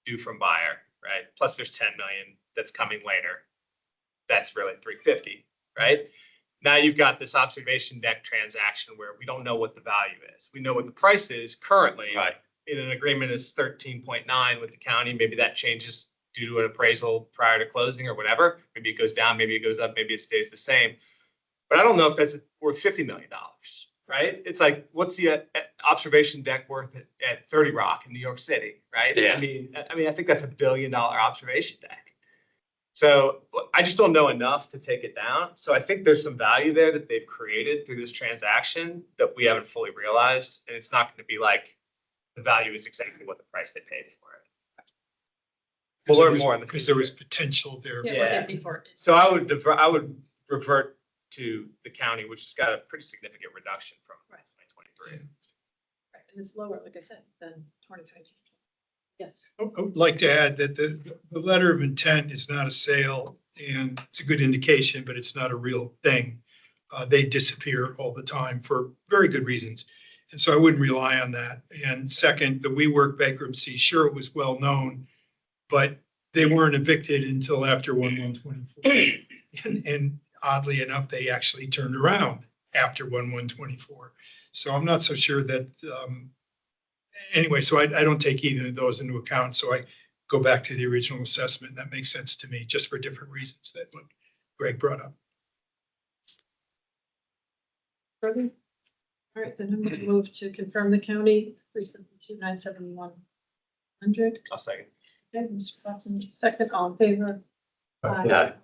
due from buyer, right? Plus there's 10 million that's coming later. That's really 350, right? Now you've got this observation deck transaction where we don't know what the value is. We know what the price is currently. Right. In an agreement is 13.9 with the county. Maybe that changes due to an appraisal prior to closing or whatever. Maybe it goes down, maybe it goes up, maybe it stays the same. But I don't know if that's worth $50 million, right? It's like, what's the observation deck worth at 30 Rock in New York City, right? Yeah. I mean, I think that's $1 billion observation deck. So I just don't know enough to take it down. So I think there's some value there that they've created through this transaction that we haven't fully realized. And it's not going to be like the value is exactly what the price they paid for it. We'll learn more in the because there was future. potential there. Yeah, what they paid for it. So I would revert to the county, which has got a pretty significant reduction from Right. 2023. Right, and it's lower, like I said, than 2022. Yes. I would like to add that the letter of intent is not a sale, and it's a good indication, but it's not a real thing. They disappear all the time for very good reasons. And so I wouldn't rely on that. And second, the WeWork bankruptcy, sure, it was well known, but they weren't evicted until after 1/1/24. And oddly enough, they actually turned around after 1/1/24. So I'm not so sure that, anyway, so I don't take either of those into account. So I go back to the original assessment. That makes sense to me, just for different reasons that what Greg brought up. Further? All right, then I'm going to move to confirm the county 372,971,100. I'll second. Okay, Mr. Watson, second, all in favor? Aye.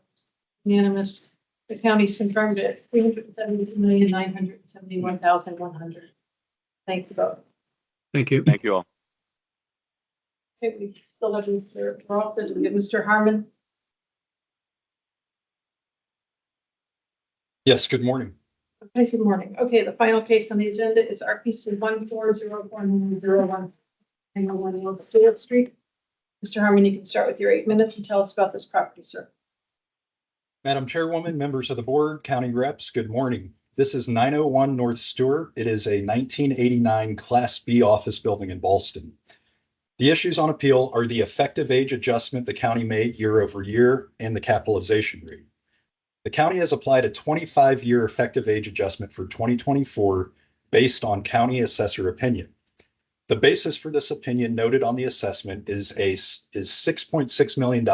Unanimous. The county's confirmed at 372,971,100. Thank you both. Thank you. Thank you all. Okay, we still have Mr. Roth and we have Mr. Harmon. Yes, good morning. Okay, good morning. Okay, the final case on the agenda is RPC 1404101, 1 Stewart Street. Mr. Harmon, you can start with your 8 minutes and tell us about this property, sir. Madam Chairwoman, members of the board, county reps, good morning. This is 901 North Stewart. It is a 1989 Class B office building in Ballston. The issues on appeal are the effective age adjustment the county made year over year and the capitalization rate. The county has applied a 25-year effective age adjustment for 2024 based on county assessor opinion. The basis for this opinion noted on the assessment is $6.6 million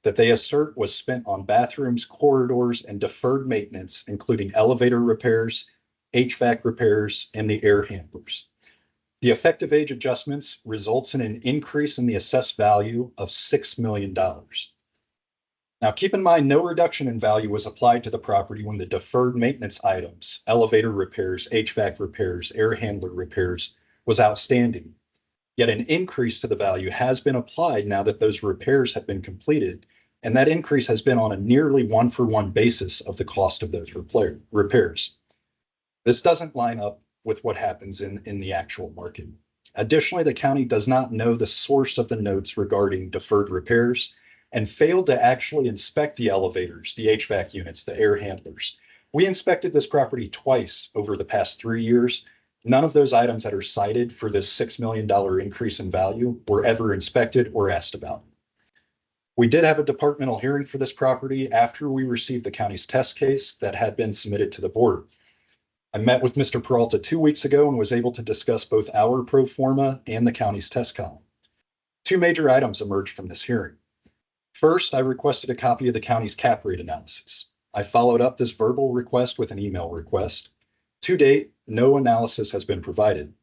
that they assert was spent on bathrooms, corridors, and deferred maintenance, including elevator repairs, HVAC repairs, and the air handlers. The effective age adjustments results in an increase in the assessed value of $6 million. Now, keep in mind, no reduction in value was applied to the property when the deferred maintenance items, elevator repairs, HVAC repairs, air handler repairs, was outstanding. Yet an increase to the value has been applied now that those repairs have been completed, and that increase has been on a nearly one-for-one basis of the cost of those repairs. This doesn't line up with what happens in the actual market. Additionally, the county does not know the source of the notes regarding deferred repairs and failed to actually inspect the elevators, the HVAC units, the air handlers. We inspected this property twice over the past 3 years. None of those items that are cited for this $6 million increase in value were ever inspected or asked about. We did have a departmental hearing for this property after we received the county's test case that had been submitted to the board. I met with Mr. Peralta 2 weeks ago and was able to discuss both our pro forma and the county's test column. Two major items emerged from this hearing. First, I requested a copy of the county's cap rate analysis. I followed up this verbal request with an email request. To date, no analysis has been provided.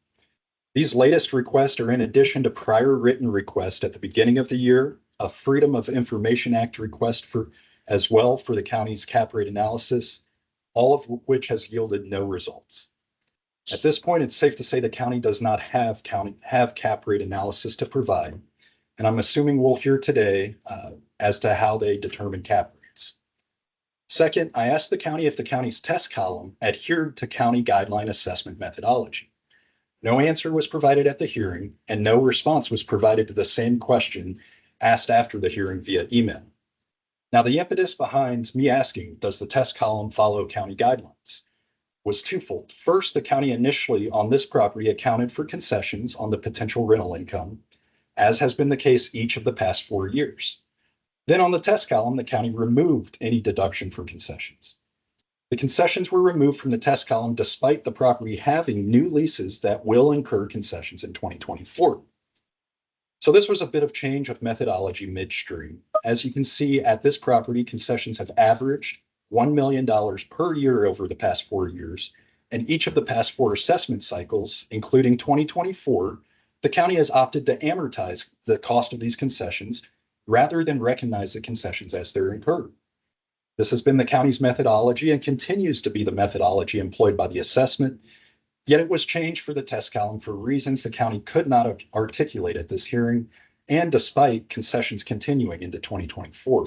These latest requests are in addition to prior written requests at the beginning of the year, a Freedom of Information Act request as well for the county's cap rate analysis, all of which has yielded no results. At this point, it's safe to say the county does not have cap rate analysis to provide, and I'm assuming we'll hear today as to how they determine cap rates. Second, I asked the county if the county's test column adhered to county guideline assessment methodology. No answer was provided at the hearing, and no response was provided to the same question asked after the hearing via email. Now, the impetus behind me asking, does the test column follow county guidelines, was twofold. First, the county initially on this property accounted for concessions on the potential rental income, as has been the case each of the past 4 years. Then on the test column, the county removed any deduction for concessions. The concessions were removed from the test column despite the property having new leases that will incur concessions in 2024. So this was a bit of change of methodology midstream. As you can see at this property, concessions have averaged $1 million per year over the past 4 years. And each of the past 4 assessment cycles, including 2024, the county has opted to amortize the cost of these concessions rather than recognize the concessions as they're incurred. This has been the county's methodology and continues to be the methodology employed by the assessment, yet it was changed for the test column for reasons the county could not articulate at this hearing, and despite concessions continuing into 2024.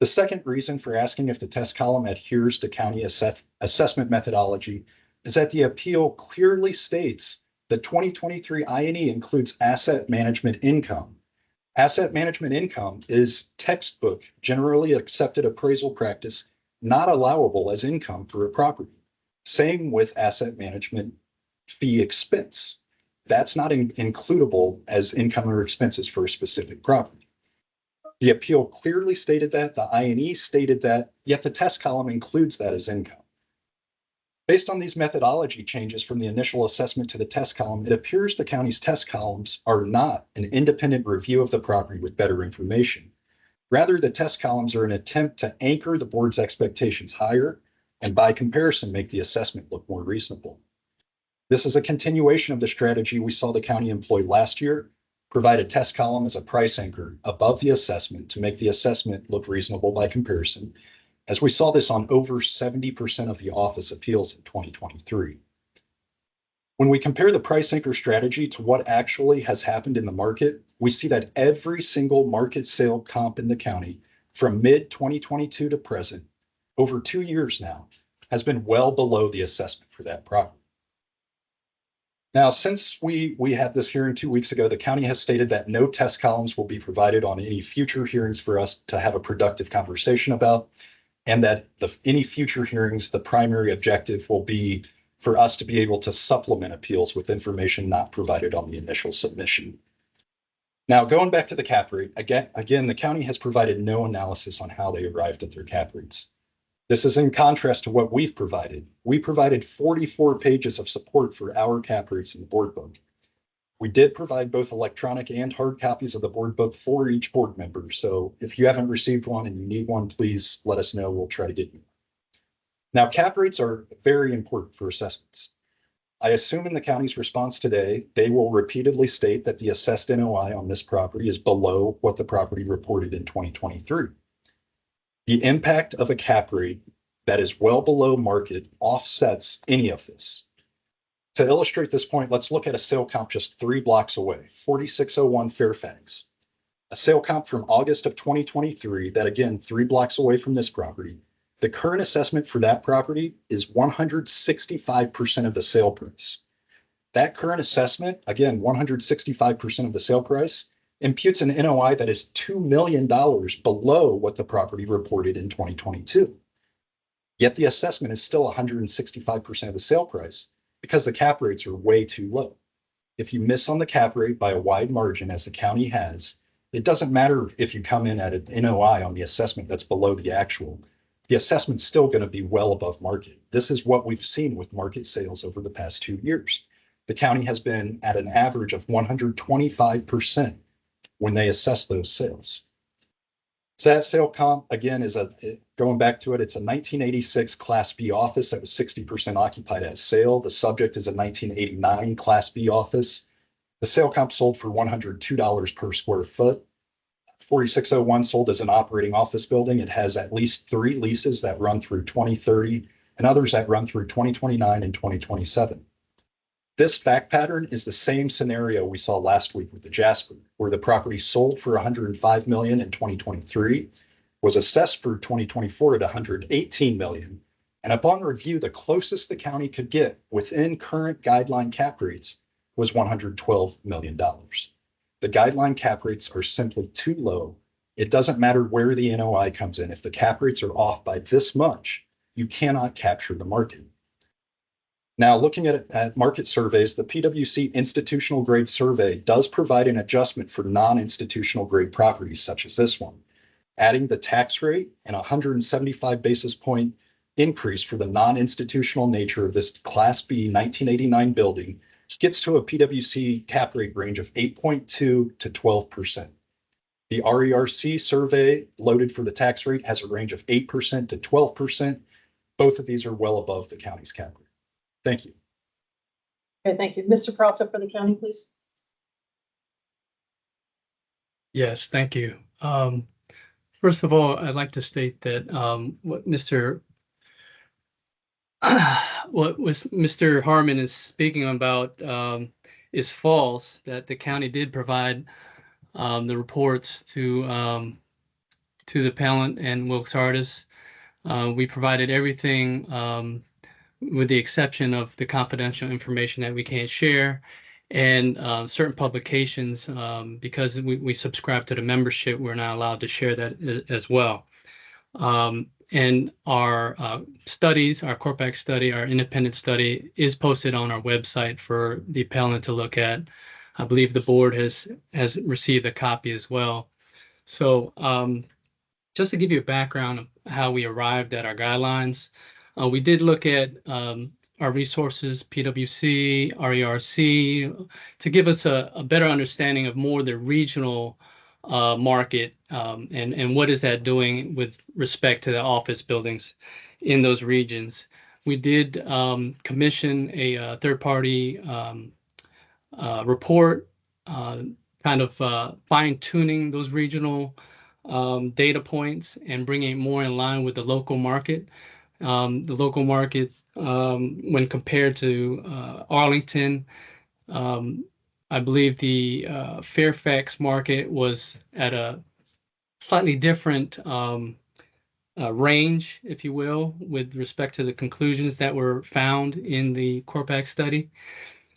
The second reason for asking if the test column adheres to county assessment methodology is that the appeal clearly states that 2023 I&E includes asset management income. Asset management income is textbook, generally accepted appraisal practice, not allowable as income for a property. Same with asset management fee expense. That's not includable as income or expenses for a specific property. The appeal clearly stated that, the I&E stated that, yet the test column includes that as income. Based on these methodology changes from the initial assessment to the test column, it appears the county's test columns are not an independent review of the property with better information. Rather, the test columns are an attempt to anchor the board's expectations higher and by comparison make the assessment look more reasonable. This is a continuation of the strategy we saw the county employ last year, provide a test column as a price anchor above the assessment to make the assessment look reasonable by comparison, as we saw this on over 70% of the office appeals in 2023. When we compare the price anchor strategy to what actually has happened in the market, we see that every single market sale comp in the county from mid-2022 to present, over 2 years now, has been well below the assessment for that property. Now, since we had this hearing 2 weeks ago, the county has stated that no test columns will be provided on any future hearings for us to have a productive conversation about, and that any future hearings, the primary objective will be for us to be able to supplement appeals with information not provided on the initial submission. Now, going back to the cap rate, again, the county has provided no analysis on how they arrived at their cap rates. This is in contrast to what we've provided. We provided 44 pages of support for our cap rates in the board book. We did provide both electronic and hard copies of the board book for each board member. So if you haven't received one and you need one, please let us know. We'll try to get you. Now, cap rates are very important for assessments. I assume in the county's response today, they will repeatedly state that the assessed NOI on this property is below what the property reported in 2023. The impact of a cap rate that is well below market offsets any of this. To illustrate this point, let's look at a sale comp just 3 blocks away, 4601 Fairfax. A sale comp from August of 2023 that, again, 3 blocks away from this property. The current assessment for that property is 165% of the sale price. That current assessment, again, 165% of the sale price, imputes an NOI that is $2 million below what the property reported in 2022. Yet the assessment is still 165% of the sale price because the cap rates are way too low. If you miss on the cap rate by a wide margin, as the county has, it doesn't matter if you come in at an NOI on the assessment that's below the actual. The assessment's still going to be well above market. This is what we've seen with market sales over the past 2 years. The county has been at an average of 125% when they assess those sales. So that sale comp, again, going back to it, it's a 1986 Class B office that was 60% occupied at sale. The subject is a 1989 Class B office. The sale comp sold for $102 per square foot. 4601 sold as an operating office building. It has at least 3 leases that run through 2030 and others that run through 2029 and 2027. This fact pattern is the same scenario we saw last week with the Jasper, where the property sold for $105 million in 2023, was assessed for 2024 at $118 million, and upon review, the closest the county could get within current guideline cap rates was $112 million. The guideline cap rates are simply too low. It doesn't matter where the NOI comes in. If the cap rates are off by this much, you cannot capture the market. Now, looking at market surveys, the PwC institutional grade survey does provide an adjustment for non-institutional grade properties such as this one, adding the tax rate and 175 basis point increase for the non-institutional nature of this Class B 1989 building gets to a PwC cap rate range of 8.2 to 12%. The RERC survey loaded for the tax rate has a range of 8% to 12%. Both of these are well above the county's cap rate. Thank you. Okay, thank you. Mr. Peralta for the county, please. Yes, thank you. First of all, I'd like to state that what Mr. Harmon is speaking about is false, that the county did provide the reports to the appellant and Wilkes Artis. We provided everything with the exception of the confidential information that we can't share, and certain publications, because we subscribe to the membership, we're not allowed to share that as well. And our studies, our Corpac study, our independent study is posted on our website for the appellant to look at. I believe the board has received a copy as well. So just to give you a background of how we arrived at our guidelines, we did look at our resources, PwC, RERC, to give us a better understanding of more the regional market and what is that doing with respect to the office buildings in those regions. We did commission a third-party report, kind of fine-tuning those regional data points and bringing it more in line with the local market. The local market, when compared to Arlington, I believe the Fairfax market was at a slightly different range, if you will, with respect to the conclusions that were found in the Corpac study.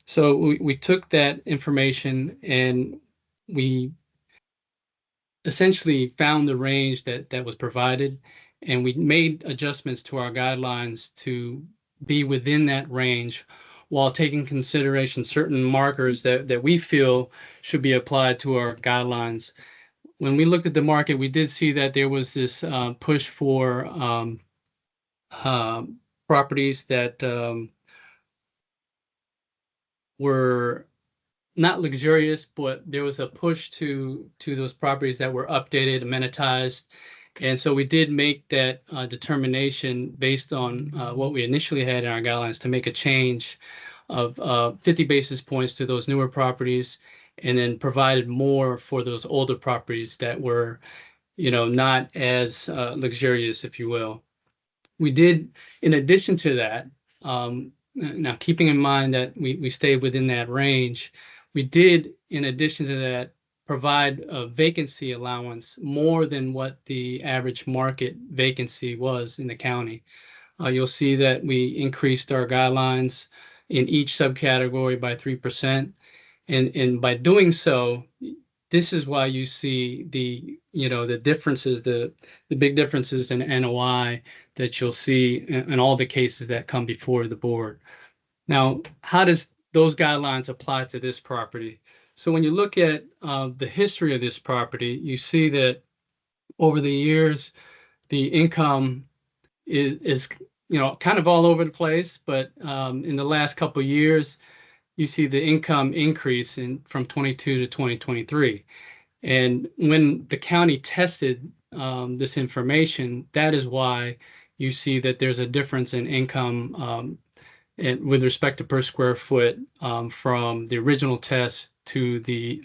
So we took that information and we essentially found the range that was provided, and we made adjustments to our guidelines to be within that range while taking consideration certain markers that we feel should be applied to our guidelines. When we looked at the market, we did see that there was this push for properties that were not luxurious, but there was a push to those properties that were updated, amenitized. And so we did make that determination based on what we initially had in our guidelines to make a change of 50 basis points to those newer properties, and then provided more for those older properties that were, not as luxurious, if you will. We did, in addition to that, now keeping in mind that we stayed within that range, we did, in addition to that, provide a vacancy allowance more than what the average market vacancy was in the county. You'll see that we increased our guidelines in each subcategory by 3%. And by doing so, this is why you see the differences, the big differences in NOI that you'll see in all the cases that come before the board. Now, how does those guidelines apply to this property? So when you look at the history of this property, you see that over the years, the income is kind of all over the place, but in the last couple of years, you see the income increase from 22 to 2023. And when the county tested this information, that is why you see that there's a difference in income and with respect to per square foot from the original test to the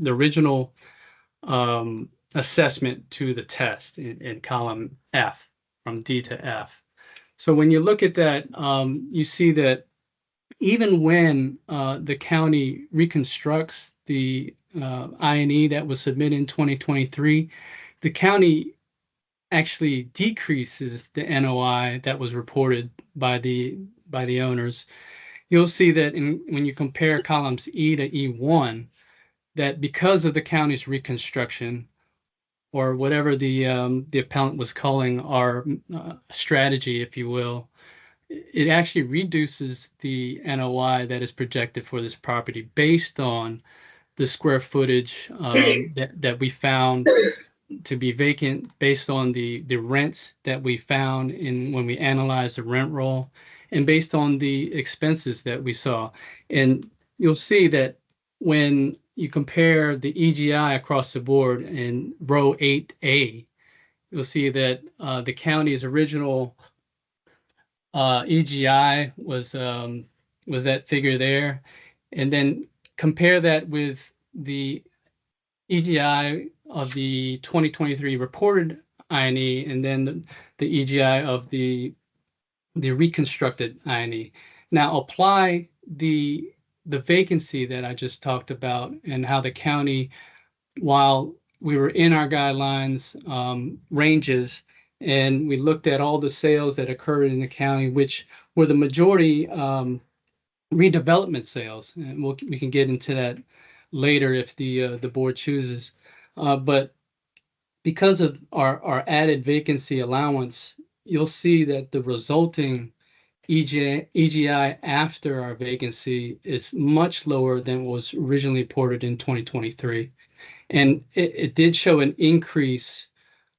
original assessment to the test in column F, from D to F. So when you look at that, you see that even when the county reconstructs the I&E that was submitted in 2023, the county actually decreases the NOI that was reported by the owners. You'll see that when you compare columns E to E1, that because of the county's reconstruction, or whatever the appellant was calling our strategy, if you will, it actually reduces the NOI that is projected for this property based on the square footage that we found to be vacant, based on the rents that we found when we analyzed the rent roll, and based on the expenses that we saw. And you'll see that when you compare the EGI across the board in row 8A, you'll see that the county's original EGI was that figure there, and then compare that with the EGI of the 2023 reported I&E, and then the EGI of the reconstructed I&E. Now apply the vacancy that I just talked about, and how the county, while we were in our guidelines ranges, and we looked at all the sales that occurred in the county, which were the majority redevelopment sales, and we can get into that later if the board chooses. But because of our added vacancy allowance, you'll see that the resulting EGI after our vacancy is much lower than was originally reported in 2023. And it did show an increase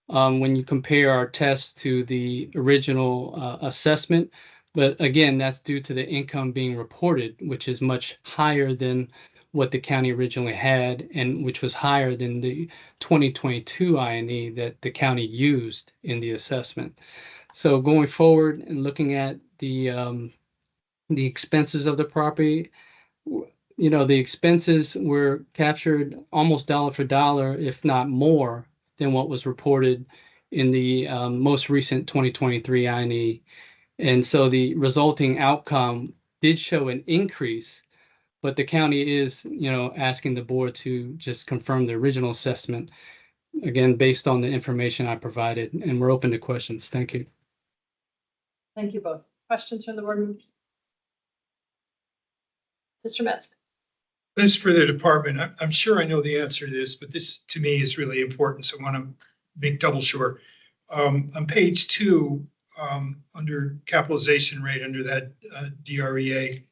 when you compare our tests to the original assessment. But again, that's due to the income being reported, which is much higher than what the county originally had, and which was higher than the 2022 I&E that the county used in the assessment. So going forward and looking at the expenses of the property, the expenses were captured almost dollar for dollar, if not more, than what was reported in the most recent 2023 I&E. And so the resulting outcome did show an increase, but the county is, asking the board to just confirm the original assessment, again, based on the information I provided, and we're open to questions. Thank you. Thank you both. Questions from the board members? Mr. Metz. This for the department. I'm sure I know the answer to this, but this to me is really important, so I want to make double sure. On page 2, under capitalization rate, under that DREA,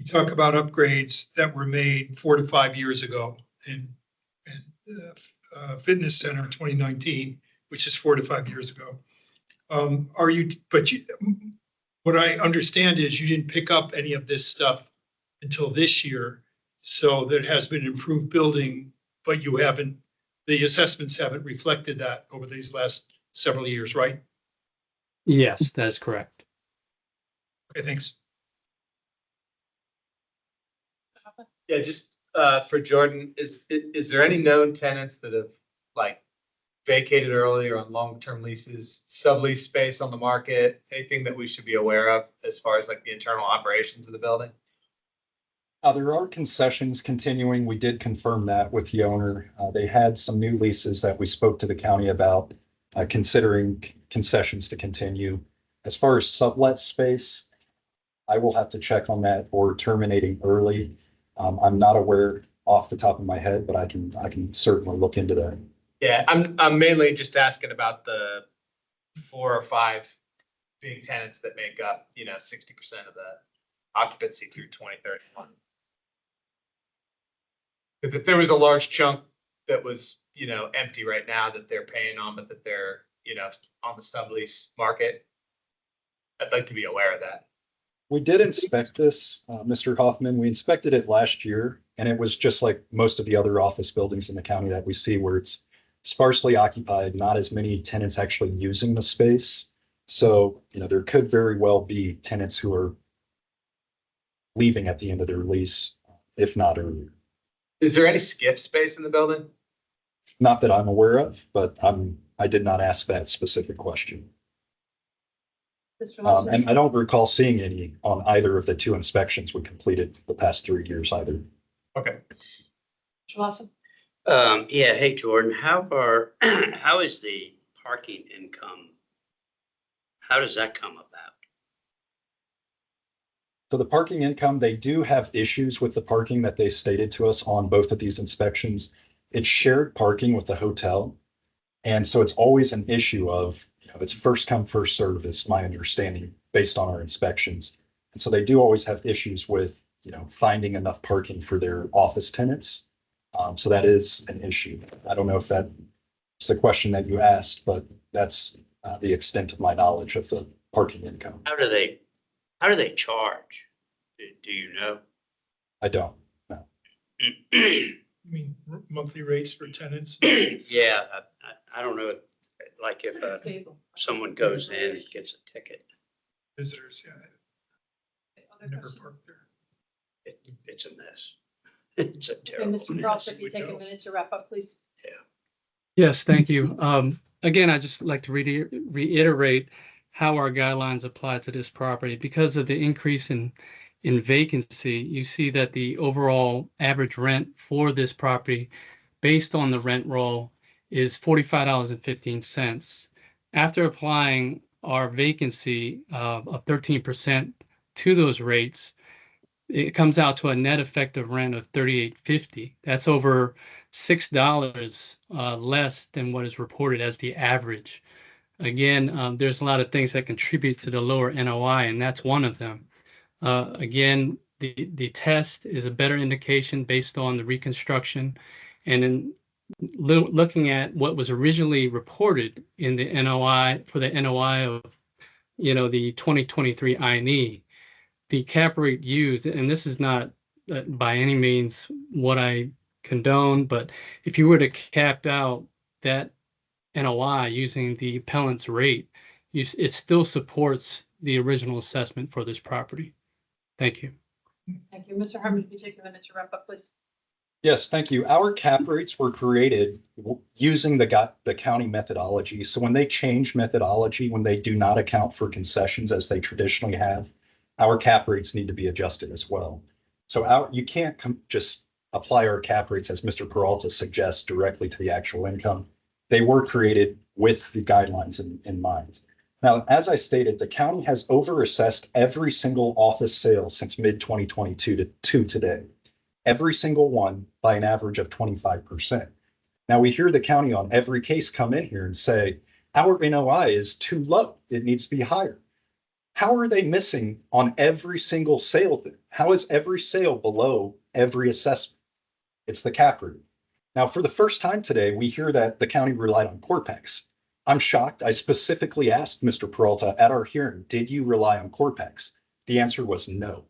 you talk about upgrades that were made 4 to 5 years ago in fitness center in 2019, which is 4 to 5 years ago. What I understand is you didn't pick up any of this stuff until this year. So there has been improved building, but the assessments haven't reflected that over these last several years, right? Yes, that's correct. Okay, thanks. Yeah, just for Jordan, is there any known tenants that have vacated early or on long-term leases, sublease space on the market, anything that we should be aware of as far as the internal operations of the building? There are concessions continuing. We did confirm that with the owner. They had some new leases that we spoke to the county about, considering concessions to continue. As far as sublet space, I will have to check on that, or terminating early. I'm not aware off the top of my head, but I can certainly look into that. Yeah, I'm mainly just asking about the 4 or 5 big tenants that make up 60% of the occupancy through 2031. Because if there was a large chunk that was empty right now that they're paying on, but that they're on the sublease market, I'd like to be aware of that. We did inspect this, Mr. Hoffman. We inspected it last year, and it was just like most of the other office buildings in the county that we see, where it's sparsely occupied, not as many tenants actually using the space. So, there could very well be tenants who are leaving at the end of their lease, if not earlier. Is there any skip space in the building? Not that I'm aware of, but I did not ask that specific question. Mr. Lawson? And I don't recall seeing any on either of the two inspections we completed the past 3 years either. Okay. Mr. Lawson? Yeah, hey, Jordan, how is the parking income? How does that come about? So the parking income, they do have issues with the parking that they stated to us on both of these inspections. It's shared parking with the hotel. And so it's always an issue of, it's first come, first serve is my understanding based on our inspections. And so they do always have issues with, finding enough parking for their office tenants. So that is an issue. I don't know if that's the question that you asked, but that's the extent of my knowledge of the parking income. How do they charge? Do you know? I don't know. You mean monthly rates for tenants? Yeah, I don't know, like if Stable. someone goes in and gets a ticket, Visitors, yeah. Other Never questions? parked there. it's a mess. It's a Okay, terrible Mr. Cross, mess. if you take a minute to wrap up, please. Yes, thank you. Again, I just like to reiterate how our guidelines apply to this property. Because of the increase in vacancy, you see that the overall average rent for this property based on the rent roll is $45.15. After applying our vacancy of 13% to those rates, it comes out to a net effective rent of $38.50. That's over $6 less than what is reported as the average. Again, there's a lot of things that contribute to the lower NOI, and that's one of them. Again, the test is a better indication based on the reconstruction, and in looking at what was originally reported in the NOI for the NOI of the 2023 INE. The cap rate used, and this is not by any means what I condone, but if you were to cap out that NOI using the appellant's rate, it still supports the original assessment for this property. Thank you. Thank you. Mr. Harmon, if you take a minute to wrap up, please. Yes, thank you. Our cap rates were created using the county methodology. So when they change methodology, when they do not account for concessions as they traditionally have, our cap rates need to be adjusted as well. So you can't just apply our cap rates, as Mr. Peralta suggests, directly to the actual income. They were created with the guidelines in mind. Now, as I stated, the county has overassessed every single office sale since mid-2022 to today. Every single one by an average of 25%. Now, we hear the county on every case come in here and say, our NOI is too low. It needs to be higher. How are they missing on every single sale then? How is every sale below every assessment? It's the cap rate. Now, for the first time today, we hear that the county relied on Corpex. I'm shocked. I specifically asked Mr. Peralta at our hearing, did you rely on Corpex? The answer was no.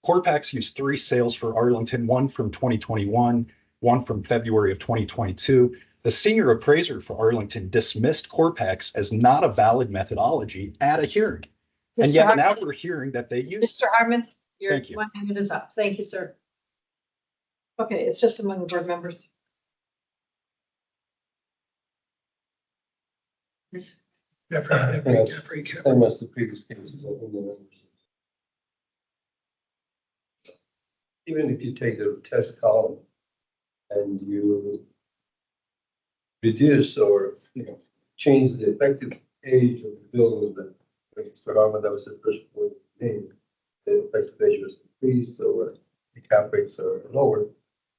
Corpex used 3 sales for Arlington, one from 2021, one from February of 2022. The senior appraiser for Arlington dismissed Corpex as not a valid methodology at a hearing. And yet now we're hearing that they use. Mr. Harmon, your Thank you. 1 minute is up. Thank you, sir. Okay, it's just among the board members. Cap rate. Same as the previous cases, I think the numbers. Even if you take the test column and you reduce or change the effective age of the building, that Mr. Harmon, that was the first point made, the effective age was increased, so the cap rates are lower.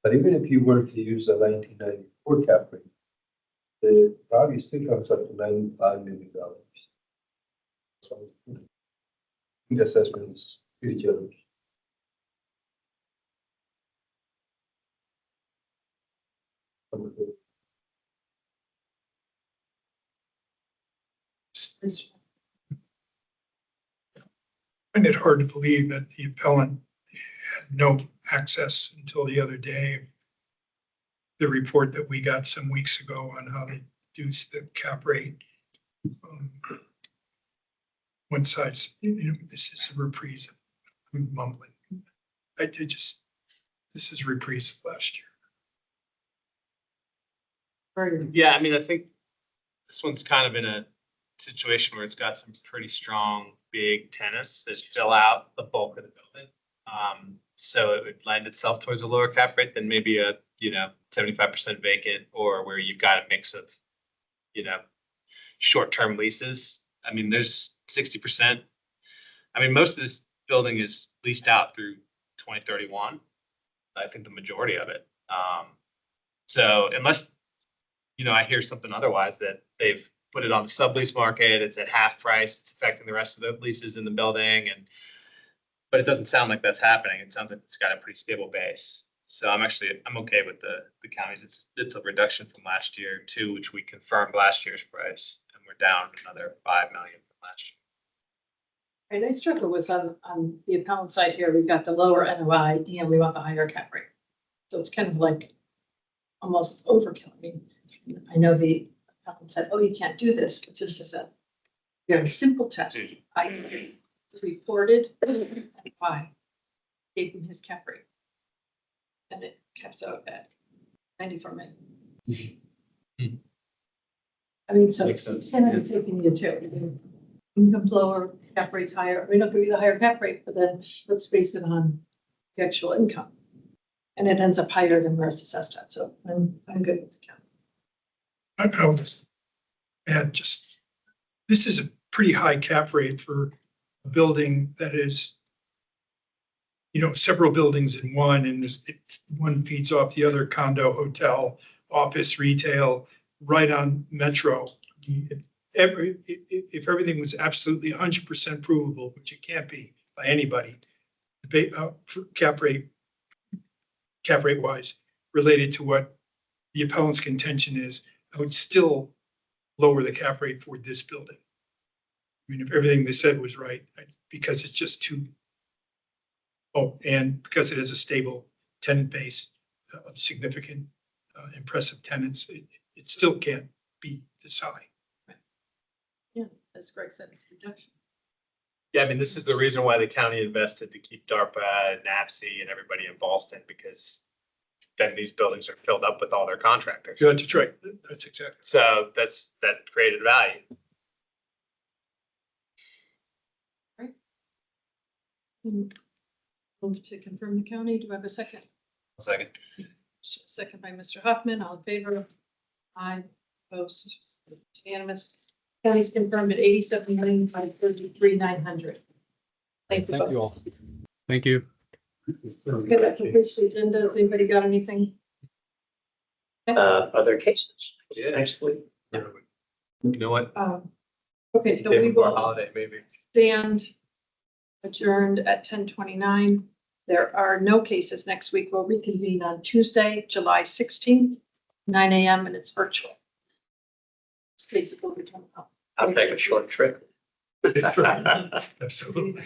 But even if you were to use a 1994 cap rate, the value still comes up to $95 million. So the assessment is pretty generous. I find it hard to believe that the appellant had no access until the other day the report that we got some weeks ago on how they reduced the cap rate. One side's, this is a reprise. I'm mumbling. This is a reprise of last year. Yeah, I mean, I think this one's kind of in a situation where it's got some pretty strong, big tenants that fill out the bulk of the building. So it would lend itself towards a lower cap rate than maybe a, 75% vacant, or where you've got a mix of, short-term leases. I mean, there's 60%. I mean, most of this building is leased out through 2031. I think the majority of it. So unless, I hear something otherwise, that they've put it on the sublease market, it's at half price, it's affecting the rest of the leases in the building, but it doesn't sound like that's happening. It sounds like it's got a pretty stable base. So I'm okay with the counties. It's a reduction from last year too, which we confirmed last year's price, and we're down another 5 million from last year. And I struggle with on the appellant side here, we've got the lower NOI, and we want the higher cap rate. So it's kind of like almost overkill. I mean, I know the appellant said, oh, you can't do this, but just as a very simple test, I reported why gave him his cap rate. And it caps out at 94 million. I mean, so Makes sense. it's kind of taking you to income's lower, cap rate's higher. We're not gonna be the higher cap rate, but then let's base it on the actual income. And it ends up higher than where it's assessed at. So I'm good with the count. I'll just add this is a pretty high cap rate for a building that is, several buildings in one, and one feeds off the other: condo, hotel, office, retail, right on Metro. If everything was absolutely 100% provable, which it can't be by anybody, for cap rate wise, related to what the appellant's contention is, I would still lower the cap rate for this building. I mean, if everything they said was right, because it's just too. Oh, and because it has a stable tenant base of significant, impressive tenants, it still can't be this high. Yeah, as Greg said, it's a reduction. Yeah, I mean, this is the reason why the county invested to keep DARPA and NAPSI and everybody in Ballston, because then these buildings are filled up with all their contractors. Yeah, Detroit. That's exactly. So that's created value. Move to confirm the county. Do I have a second? Second. Second by Mr. Hoffman. All in favor? Aye. Opposed? It's unanimous. County's confirmed at 87,533,900. Thank you. Thank you all. Thank you. Okay, that completes the agenda. Has anybody got anything? Other cases? Yeah. Next week? You know what? Okay, so Day we before will holiday, maybe. stand adjourned at 10:29. There are no cases next week. We'll reconvene on Tuesday, July 16th, 9 a.m. and it's virtual. I'll take a short trip. Absolutely.